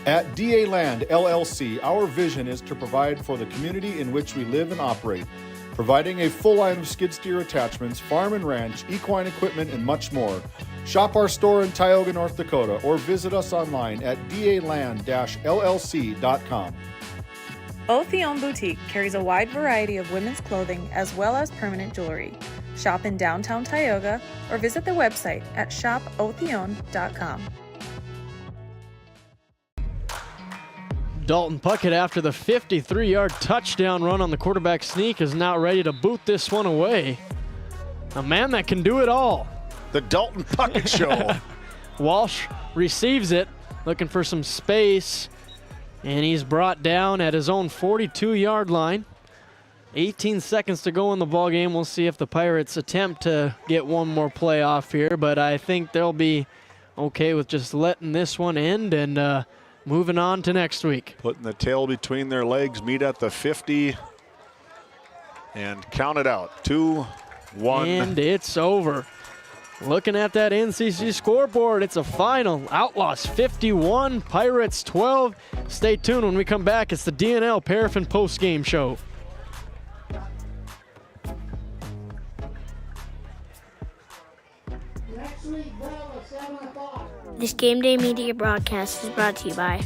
S7: At DA Land LLC, our vision is to provide for the community in which we live and operate, providing a full line of skid steer attachments, farm and ranch, equine equipment, and much more. Shop our store in Tioga, North Dakota, or visit us online at daland-llc.com.
S6: Othion Boutique carries a wide variety of women's clothing as well as permanent jewelry. Shop in downtown Tioga or visit their website at shopothion.com.
S2: Dalton Puckett, after the 53-yard touchdown run on the quarterback sneak, is now ready to boot this one away. A man that can do it all.
S1: The Dalton Puckett Show.
S2: Walsh receives it, looking for some space, and he's brought down at his own 42-yard line. 18 seconds to go in the ball game. We'll see if the Pirates attempt to get one more play off here, but I think they'll be okay with just letting this one end and moving on to next week.
S1: Putting the tail between their legs, meet at the 50, and count it out. 2, 1.
S2: And it's over. Looking at that NCC scoreboard, it's a final. Outlaws 51, Pirates 12. Stay tuned when we come back. It's the DNL Paraffin Postgame Show.
S10: This Game Day media broadcast is brought to you by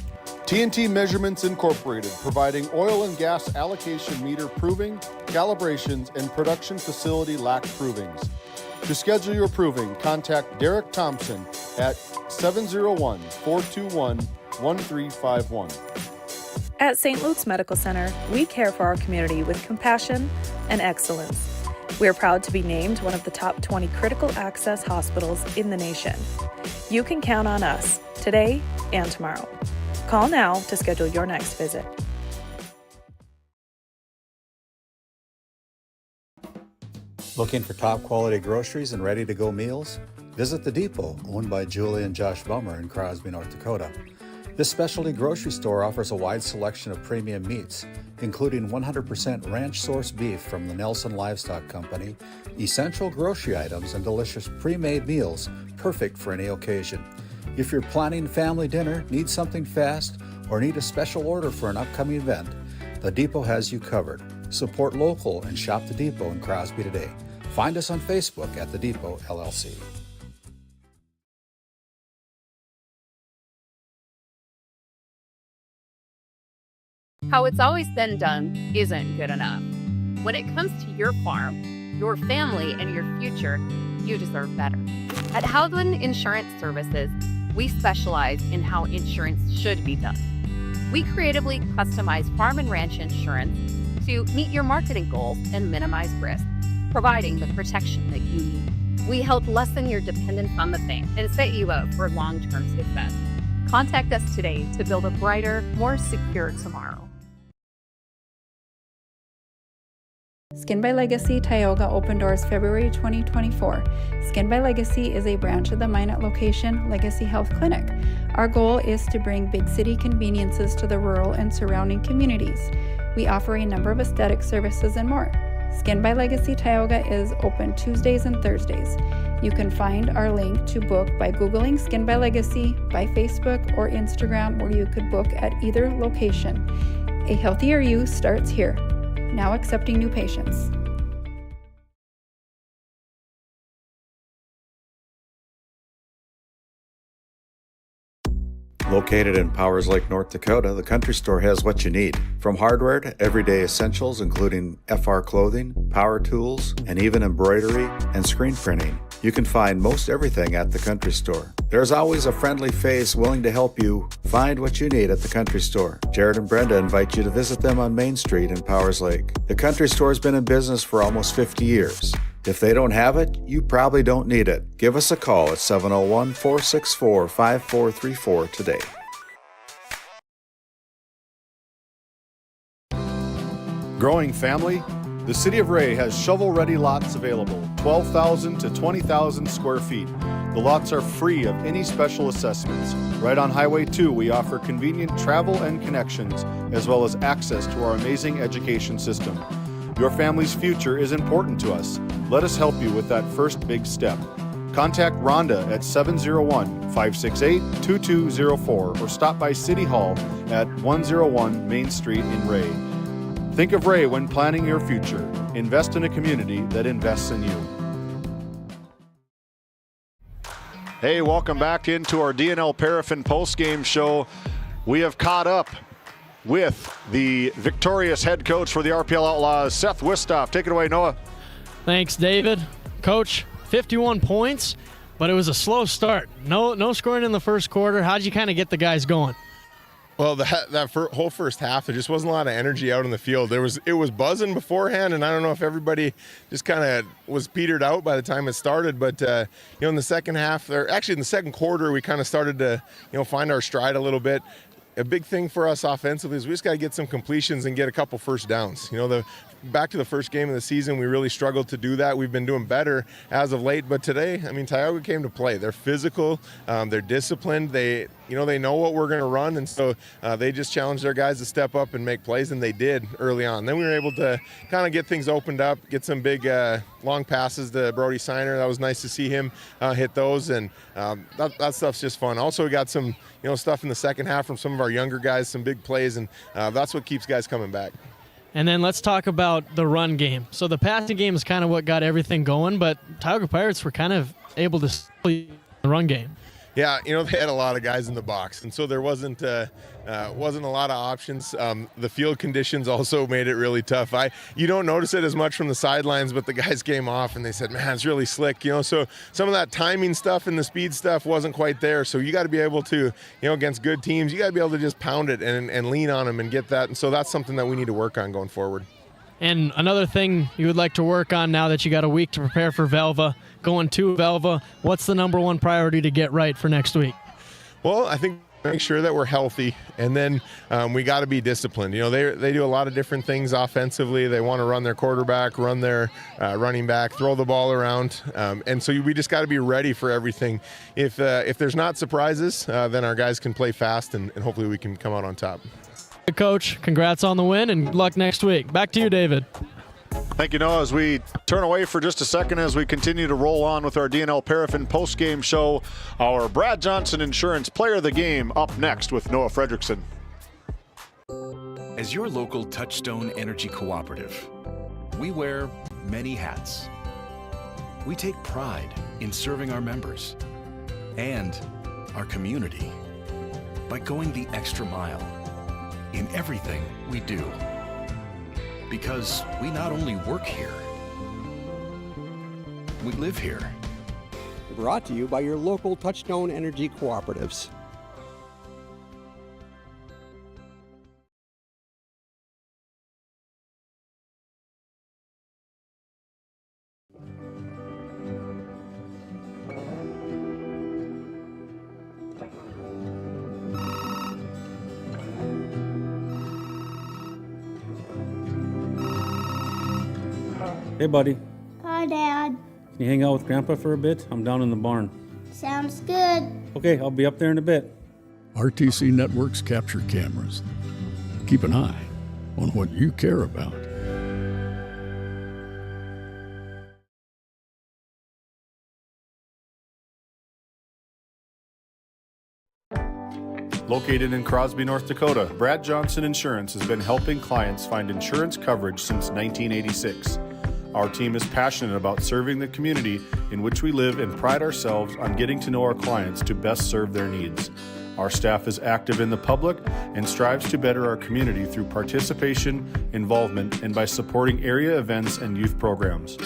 S7: TNT Measurements Incorporated, providing oil and gas allocation meter proving, calibrations, and production facility lack provings. To schedule your proving, contact Derek Thompson at 701-421-1351.
S6: At St. Luke's Medical Center, we care for our community with compassion and excellence. We are proud to be named one of the top 20 critical access hospitals in the nation. You can count on us today and tomorrow. Call now to schedule your next visit.
S5: Looking for top quality groceries and ready to go meals? Visit The Depot, owned by Julie and Josh Bummer in Crosby, North Dakota. This specialty grocery store offers a wide selection of premium meats, including 100% ranch-sourced beef from the Nelson Livestock Company, essential grocery items, and delicious pre-made meals perfect for any occasion. If you're planning family dinner, need something fast, or need a special order for an upcoming event, the Depot has you covered. Support local and shop the Depot in Crosby today. Find us on Facebook at The Depot LLC.
S11: How it's always been done isn't good enough. When it comes to your farm, your family, and your future, you deserve better. At Howland Insurance Services, we specialize in how insurance should be done. We creatively customize farm and ranch insurance to meet your marketing goals and minimize risk, providing the protection that you need. We help lessen your dependence on the bank and set you up for long-term success. Contact us today to build a brighter, more secure tomorrow.
S12: Skin by Legacy Tioga opened doors February 2024. Skin by Legacy is a branch of the Minot location Legacy Health Clinic. Our goal is to bring big city conveniences to the rural and surrounding communities. We offer a number of aesthetic services and more. Skin by Legacy Tioga is open Tuesdays and Thursdays. You can find our link to book by Googling Skin by Legacy, by Facebook or Instagram, where you could book at either location. A healthier you starts here. Now accepting new patients.
S5: Located in Powers Lake, North Dakota, the Country Store has what you need. From hardware to everyday essentials, including FR clothing, power tools, and even embroidery and screen printing. You can find most everything at the Country Store. There's always a friendly face willing to help you find what you need at the Country Store. Jared and Brenda invite you to visit them on Main Street in Powers Lake. The Country Store has been in business for almost 50 years. If they don't have it, you probably don't need it. Give us a call at 701-464-5434 today.
S7: Growing family? The City of Ray has shovel-ready lots available, 12,000 to 20,000 square feet. The lots are free of any special assessments. Right on Highway 2, we offer convenient travel and connections, as well as access to our amazing education system. Your family's future is important to us. Let us help you with that first big step. Contact Rhonda at 701-568-2204 or stop by City Hall at 101 Main Street in Ray. Think of Ray when planning your future. Invest in a community that invests in you.
S1: Hey, welcome back into our DNL Paraffin postgame show. We have caught up with the victorious head coach for the RPL Outlaws, Seth Wistoff. Take it away, Noah.
S2: Thanks, David. Coach, 51 points, but it was a slow start. No scoring in the first quarter. How'd you kind of get the guys going?
S13: Well, that whole first half, there just wasn't a lot of energy out in the field. It was buzzing beforehand, and I don't know if everybody just kind of was petered out by the time it started. But in the second half, or actually in the second quarter, we kind of started to find our stride a little bit. A big thing for us offensively is we just got to get some completions and get a couple first downs. Back to the first game of the season, we really struggled to do that. We've been doing better as of late, but today, Tioga came to play. They're physical, they're disciplined, they know what we're going to run, and so they just challenged their guys to step up and make plays, and they did early on. Then we were able to kind of get things opened up, get some big long passes to Brody Signer. That was nice to see him hit those, and that stuff's just fun. Also, we got some stuff in the second half from some of our younger guys, some big plays, and that's what keeps guys coming back.
S2: And then let's talk about the run game. So the passing game is kind of what got everything going, but Tioga Pirates were kind of able to the run game.
S13: Yeah, they had a lot of guys in the box, and so there wasn't a lot of options. The field conditions also made it really tough. You don't notice it as much from the sidelines, but the guys came off and they said, man, it's really slick. So some of that timing stuff and the speed stuff wasn't quite there. So you got to be able to, against good teams, you got to be able to just pound it and lean on them and get that. And so that's something that we need to work on going forward.
S2: And another thing you would like to work on now that you got a week to prepare for Velva, going to Velva, what's the number one priority to get right for next week?
S13: Well, I think make sure that we're healthy, and then we got to be disciplined. You know, they do a lot of different things offensively. They want to run their quarterback, run their running back, throw the ball around, and so we just got to be ready for everything. If there's not surprises, then our guys can play fast, and hopefully we can come out on top.
S2: Coach, congrats on the win and good luck next week. Back to you, David.
S1: Thank you, Noah. As we turn away for just a second, as we continue to roll on with our DNL Paraffin post-game show, our Brad Johnson Insurance Player of the Game up next with Noah Fredrickson.
S14: As your local Touchstone Energy Cooperative, we wear many hats. We take pride in serving our members and our community by going the extra mile in everything we do. Because we not only work here, we live here.
S15: Brought to you by your local Touchstone Energy Cooperatives.
S16: Hey, buddy.
S17: Hi, Dad.
S16: Can you hang out with Grandpa for a bit? I'm down in the barn.
S17: Sounds good.
S16: Okay, I'll be up there in a bit.
S18: RTC Networks capture cameras. Keep an eye on what you care about.
S7: Located in Crosby, North Dakota, Brad Johnson Insurance has been helping clients find insurance coverage since 1986. Our team is passionate about serving the community in which we live and pride ourselves on getting to know our clients to best serve their needs. Our staff is active in the public and strives to better our community through participation, involvement, and by supporting area events and youth programs.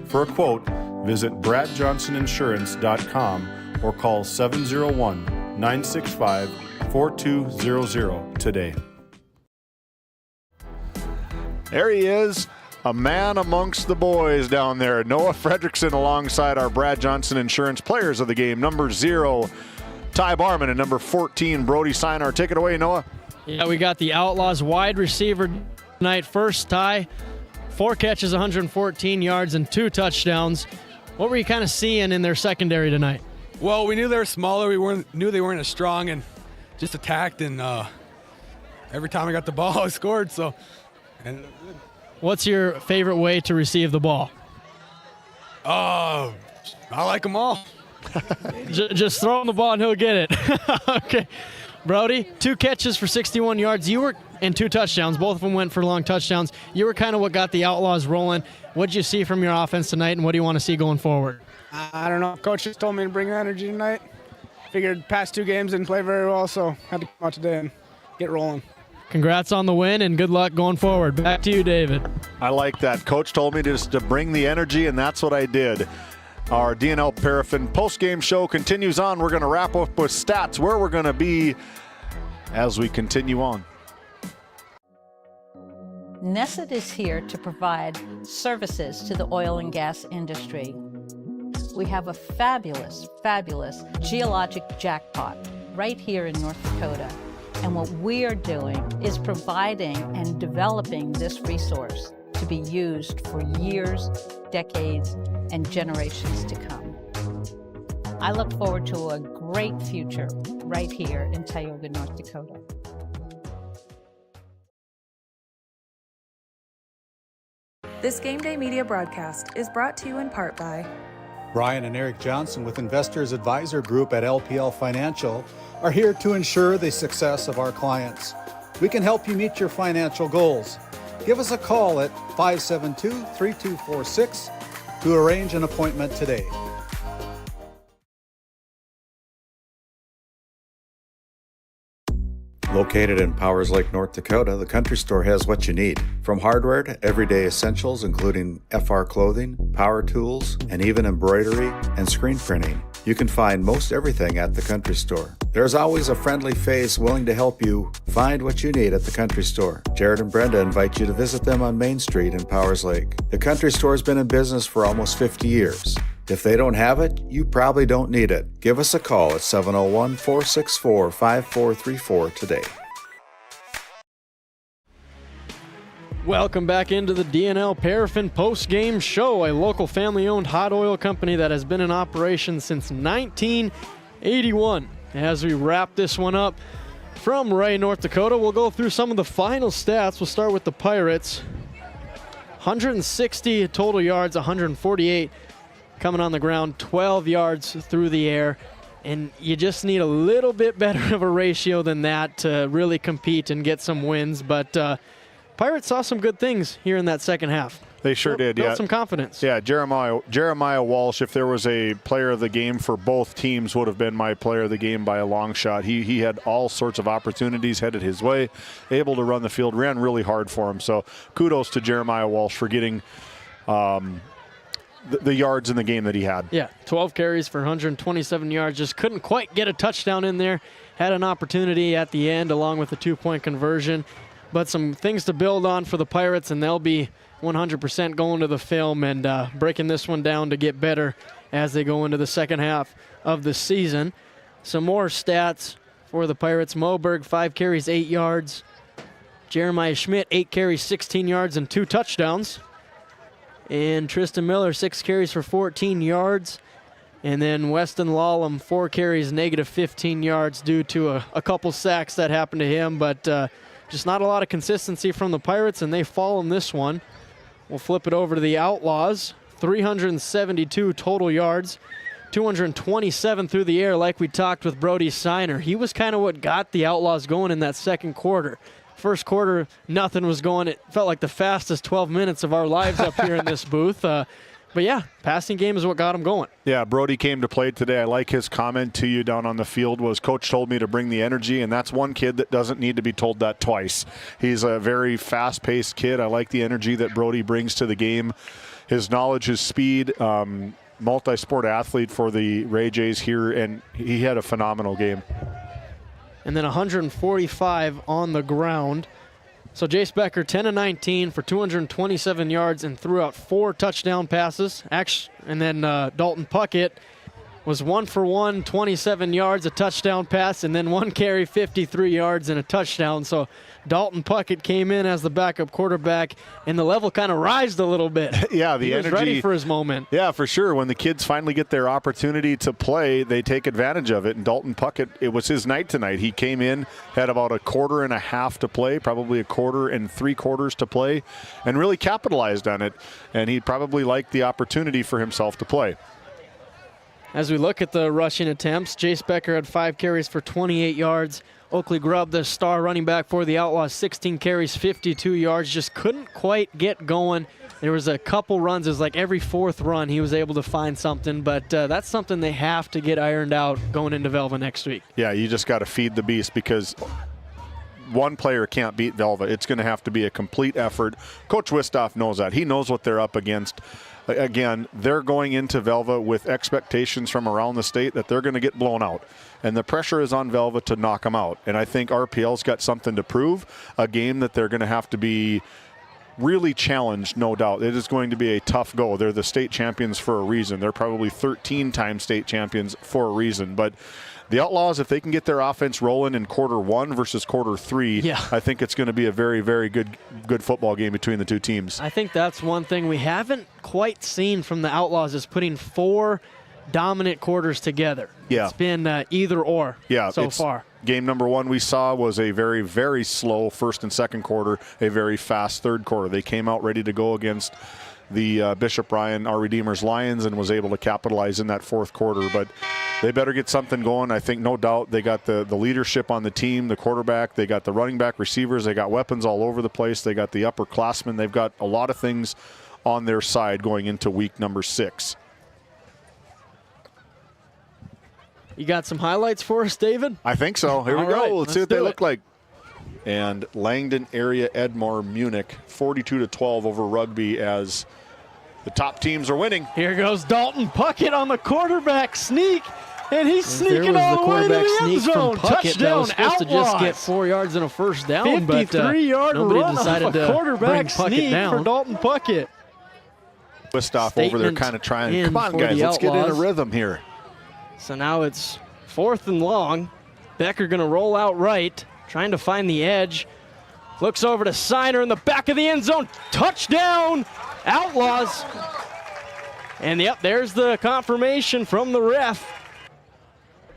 S7: For a quote, visit bradjohnsoninsurance.com or call 701-965-4200 today.
S1: There he is, a man amongst the boys down there. Noah Fredrickson alongside our Brad Johnson Insurance Players of the Game. Number 0, Ty Barman, and number 14, Brody Sinar. Take it away, Noah.
S2: Yeah, we got the Outlaws wide receiver tonight. First, Ty, 4 catches, 114 yards, and 2 touchdowns. What were you kind of seeing in their secondary tonight?
S19: Well, we knew they were smaller. Knew they weren't as strong, and just attacked. And every time I got the ball, I scored.
S2: What's your favorite way to receive the ball?
S19: I like them all.
S2: Just throw him the ball and he'll get it. Okay. Brody, 2 catches for 61 yards. And 2 touchdowns. Both of them went for long touchdowns. You were kind of what got the Outlaws rolling. What did you see from your offense tonight, and what do you want to see going forward?
S20: I don't know. Coach just told me to bring energy tonight. Figured past 2 games didn't play very well, so had to come out today and get rolling.
S2: Congrats on the win, and good luck going forward. Back to you, David.
S1: I like that. Coach told me just to bring the energy, and that's what I did. Our DNL Paraffin post-game show continues on. We're going to wrap up with stats, where we're going to be as we continue on.
S21: Nesset is here to provide services to the oil and gas industry. We have a fabulous, fabulous geologic jackpot right here in North Dakota. And what we are doing is providing and developing this resource to be used for years, decades, and generations to come. I look forward to a great future right here in Tioga, North Dakota.
S6: This Game Day Media broadcast is brought to you in part by
S5: Brian and Eric Johnson with Investors Advisor Group at LPL Financial are here to ensure the success of our clients. We can help you meet your financial goals. Give us a call at 572-3246 to arrange an appointment today. Located in Powers Lake, North Dakota, the Country Store has what you need. From hardware to everyday essentials, including FR clothing, power tools, and even embroidery and screen printing. You can find most everything at the Country Store. There's always a friendly face willing to help you find what you need at the Country Store. Jared and Brenda invite you to visit them on Main Street in Powers Lake. The Country Store has been in business for almost 50 years.
S8: If they don't have it, you probably don't need it. Give us a call at 701-464-5434 today.
S2: Welcome back into the DNL Paraffin Post-Game Show, a local family-owned hot oil company that has been in operation since 1981. As we wrap this one up from Ray, North Dakota, we'll go through some of the final stats. We'll start with the Pirates. 160 total yards, 148 coming on the ground, 12 yards through the air. And you just need a little bit better of a ratio than that to really compete and get some wins. But Pirates saw some good things here in that second half.
S1: They sure did,
S2: built some confidence.
S1: Yeah, Jeremiah Walsh, if there was a player of the game for both teams, would have been my player of the game by a long shot. He had all sorts of opportunities headed his way, able to run the field, ran really hard for him. So kudos to Jeremiah Walsh for getting the yards in the game that he had.
S2: Yeah, 12 carries for 127 yards. Just couldn't quite get a touchdown in there. Had an opportunity at the end along with a 2-point conversion. But some things to build on for the Pirates, and they'll be 100% going to the film and breaking this one down to get better as they go into the second half of the season. Some more stats for the Pirates. Moberg, 5 carries, 8 yards. Jeremiah Schmidt, 8 carries, 16 yards, and 2 touchdowns. And Tristan Miller, 6 carries for 14 yards. And then Weston Lallam, 4 carries, negative 15 yards due to a couple sacks that happened to him. But just not a lot of consistency from the Pirates, and they fall in this one. We'll flip it over to the Outlaws. 372 total yards, 227 through the air, like we talked with Brody Siner. He was kind of what got the Outlaws going in that second quarter. First quarter, nothing was going. It felt like the fastest 12 minutes of our lives up here in this booth. But yeah, passing game is what got him going.
S1: Yeah, Brody came to play today. I like his comment to you down on the field was, Coach told me to bring the energy, and that's one kid that doesn't need to be told that twice. He's a very fast-paced kid. I like the energy that Brody brings to the game. His knowledge, his speed, multi-sport athlete for the Ray Jays here, and he had a phenomenal game.
S2: And then 145 on the ground. So Jace Becker, 10-19 for 227 yards and threw out 4 touchdown passes. And then Dalton Puckett was 1 for 1, 27 yards, a touchdown pass, and then 1 carry, 53 yards and a touchdown. So Dalton Puckett came in as the backup quarterback, and the level kind of rised a little bit.
S1: Yeah, the
S2: he
S1: energy
S2: was ready for his moment.
S1: Yeah, for sure. When the kids finally get their opportunity to play, they take advantage of it. And Dalton Puckett, it was his night tonight. He came in, had about a quarter and a half to play, probably a quarter and 3/4 to play, and really capitalized on it. And he probably liked the opportunity for himself to play.
S2: As we look at the rushing attempts, Jace Becker had 5 carries for 28 yards. Oakley Grubb, the star running back for the Outlaws, 16 carries, 52 yards. Just couldn't quite get going. There was a couple runs. It was like every 4th run he was able to find something, but that's something they have to get ironed out going into Velva next week.
S1: Yeah, you just got to feed the beast because one player can't beat Velva. It's going to have to be a complete effort. Coach Wistoff knows that. He knows what they're up against. Again, they're going into Velva with expectations from around the state that they're going to get blown out. And the pressure is on Velva to knock them out. And I think RPL's got something to prove, a game that they're going to have to be really challenged, no doubt. It is going to be a tough go. They're the state champions for a reason. They're probably 13-time state champions for a reason. But the Outlaws, if they can get their offense rolling in quarter 1 versus quarter 3, I think it's going to be a very, very good football game between the two teams.
S2: I think that's one thing we haven't quite seen from the Outlaws is putting 4 dominant quarters together.
S1: Yeah.
S2: It's been either or so far.
S1: Game number 1 we saw was a very, very slow first and second quarter, a very fast third quarter. They came out ready to go against the Bishop Ryan, our Redeemers Lions, and was able to capitalize in that fourth quarter. But they better get something going. I think no doubt they got the leadership on the team, the quarterback, they got the running back, receivers, they got weapons all over the place, they got the upperclassmen, they've got a lot of things on their side going into week number 6.
S2: You got some highlights for us, David?
S1: I think so. Here we go.
S2: Right,
S1: let's see what they look like. And Langdon area Edmore Munich 42-12 over Rugby as the top teams are winning.
S2: Here goes Dalton Puckett on the quarterback sneak, and he's sneaking all the way to the end zone. Touchdown, that was supposed Outlaws.
S1: to
S2: just get 4 yards and a first down, but
S20: 53-yard
S2: nobody
S20: run
S2: decided
S20: off a
S2: to
S20: quarterback
S2: bring Puckett
S20: sneak
S2: down.
S20: for Dalton Puckett.
S1: Wistoff over there kind of trying, come on guys, let's get in a rhythm here.
S2: So now it's 4th and long. Becker going to roll out right, trying to find the edge. Looks over to Signer in the back of the end zone. Touchdown, Outlaws. And yep, there's the confirmation from the ref.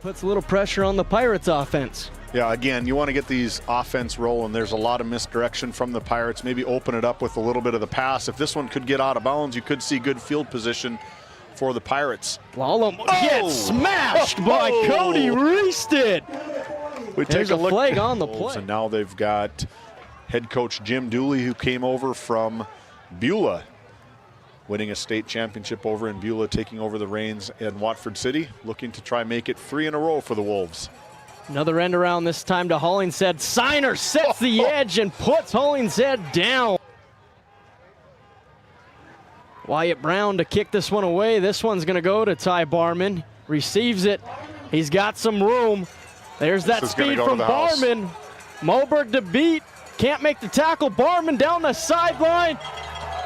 S2: Puts a little pressure on the Pirates offense.
S1: Yeah, again, you want to get these offense rolling. There's a lot of misdirection from the Pirates. Maybe open it up with a little bit of the pass. If this one could get out of bounds, you could see good field position for the Pirates.
S2: Lala gets smashed by Cody Reested.
S1: There's
S2: a flag on the play.
S1: And now they've got head coach Jim Dooley, who came over from Beulah, winning a state championship over in Beulah, taking over the reins in Watford City, looking to try make it 3 in a row for the Wolves.
S2: Another end around, this time to Hollingshead. Signer sets the edge and puts Hollingshead down. Wyatt Brown to kick this one away. This one's going to go to Ty Barman. Receives it. He's got some room. There's that speed from Barman. Moberg to beat. Can't make the tackle. Barman down the sideline.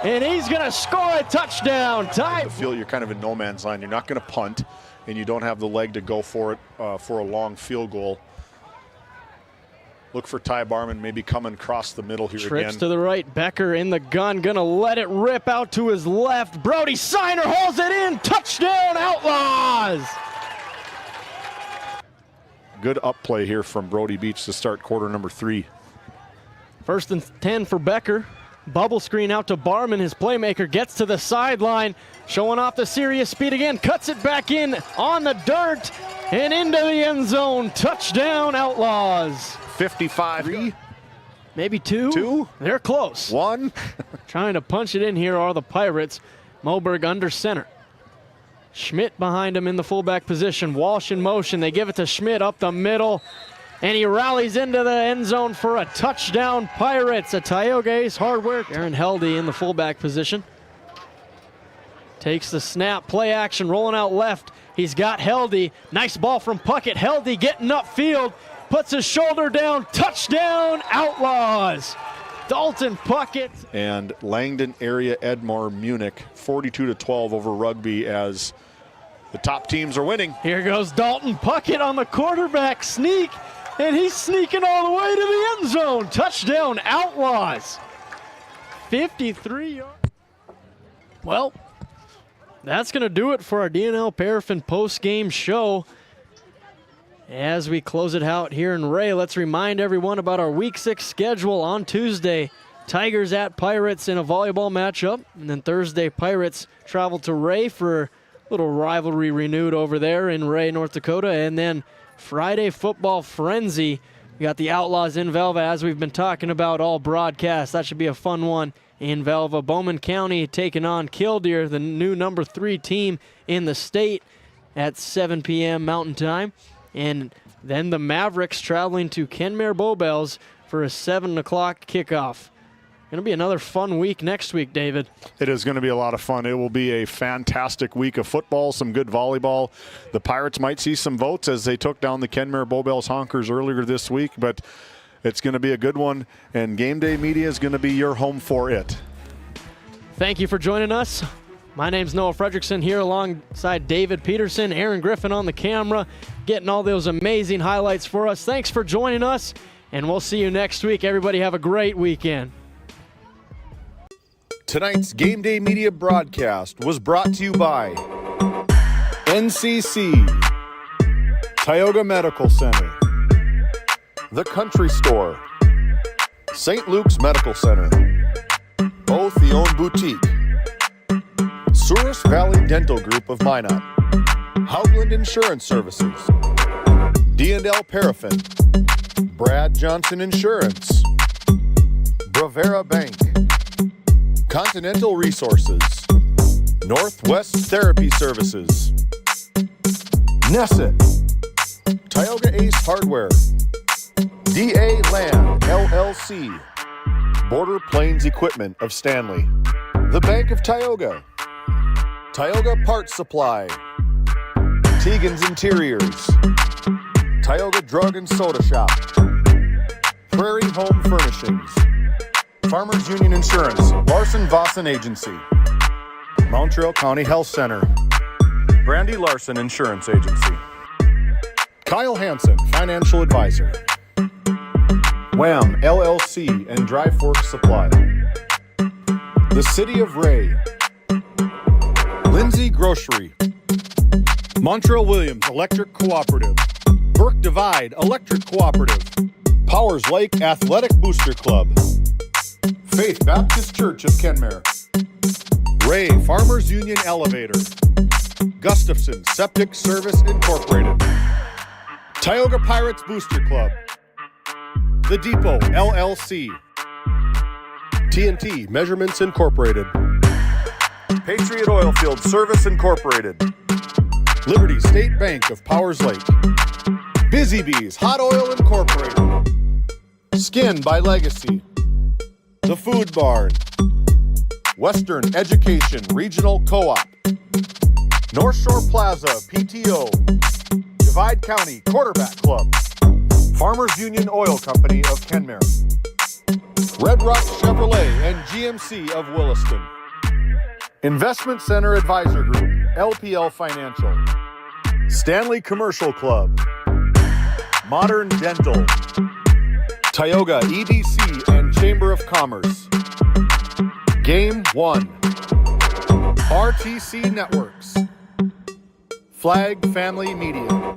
S2: And he's going to score a touchdown. Ty.
S1: The field, you're kind of in no man's land. You're not going to punt, and you don't have the leg to go for it for a long field goal. Look for Ty Barman maybe coming across the middle here again.
S2: Trips to the right. Becker in the gun. Going to let it rip out to his left. Brody Signer hauls it in. Touchdown, Outlaws.
S1: Good up play here from Brody Beach to start quarter number 3.
S2: 1st and 10 for Becker. Bubble screen out to Barman. His playmaker gets to the sideline, showing off the serious speed again. Cuts it back in on the dirt and into the end zone. Touchdown, Outlaws.
S1: 55.
S2: Maybe 2. They're close.
S1: 1.
S2: Trying to punch it in here are the Pirates. Moberg under center. Schmidt behind him in the fullback position. Walsh in motion. They give it to Schmidt up the middle. And he rallies into the end zone for a touchdown, Pirates. A Tioga ace, hard work. Aaron Heldy in the fullback position. Takes the snap, play action, rolling out left. He's got Heldy. Nice ball from Puckett. Heldy getting upfield. Puts his shoulder down. Touchdown, Outlaws. Dalton Puckett.
S1: And Langdon area Edmore Munich 42-12 over Rugby as the top teams are winning.
S2: Here goes Dalton Puckett on the quarterback sneak. And he's sneaking all the way to the end zone. Touchdown, Outlaws. 53 yards. Well, that's going to do it for our DNL Paraffin post-game show. As we close it out here in Ray, let's remind everyone about our Week 6 schedule on Tuesday. Tigers at Pirates in a volleyball matchup. And then Thursday, Pirates travel to Ray for a little rivalry renewed over there in Ray, North Dakota. And then Friday, football frenzy. We got the Outlaws in Velva, as we've been talking about all broadcast. That should be a fun one in Velva. Bowman County taking on Killdeer, the new number 3 team in the state, at 7 p.m. Mountain Time. And then the Mavericks traveling to Kenmare Bowbells for a 7 o'clock kickoff. Going to be another fun week next week, David.
S1: It is going to be a lot of fun. It will be a fantastic week of football, some good volleyball. The Pirates might see some votes as they took down the Kenmare Bowbells Honkers earlier this week, but it's going to be a good one, and Game Day Media is going to be your home for it.
S2: Thank you for joining us. My name's Noah Fredrickson here alongside David Peterson, Aaron Griffin on the camera, getting all those amazing highlights for us. Thanks for joining us, and we'll see you next week. Everybody have a great weekend.
S7: Tonight's Game Day Media broadcast was brought to you by NCC, Tioga Medical Center, The Country Store, St. Luke's Medical Center, Both the Own Boutique, Souris Valley Dental Group of Minot, Hoagland Insurance Services, D&L Paraffin, Brad Johnson Insurance, Bravera Bank, Continental Resources, Northwest Therapy Services, Nesset, Tioga Ace Hardware, DA Land LLC, Border Plains Equipment of Stanley, The Bank of Tioga, Tioga Parts Supply, Tegan's Interiors, Tioga Drug and Soda Shop, Prairie Home Furnishings, Farmers Union Insurance, Larson Vossen Agency, Montreal County Health Center. Brandy Larson Insurance Agency. Kyle Hansen, Financial Advisor. Wham! LLC and Dry Fork Supply. The City of Ray. Lindsay Grocery. Montreal Williams Electric Cooperative. Burke Divide Electric Cooperative. Powers Lake Athletic Booster Club. Faith Baptist Church of Kenmare. Ray Farmers Union Elevator. Gustafson Septic Service Incorporated. Tioga Pirates Booster Club. The Depot LLC. TNT Measurements Incorporated. Patriot Oilfield Service Incorporated. Liberty State Bank of Powers Lake. Busy Bees Hot Oil Incorporated. Skin by Legacy. The Food Barn. Western Education Regional Co-op. North Shore Plaza PTO. Divide County Quarterback Club. Farmers Union Oil Company of Kenmare. Red Rock Chevrolet and GMC of Williston. Investment Center Advisor Group, LPL Financial. Stanley Commercial Club. Modern Dental. Tioga EDC and Chamber of Commerce. Game 1. RTC Networks. Flag Family Media.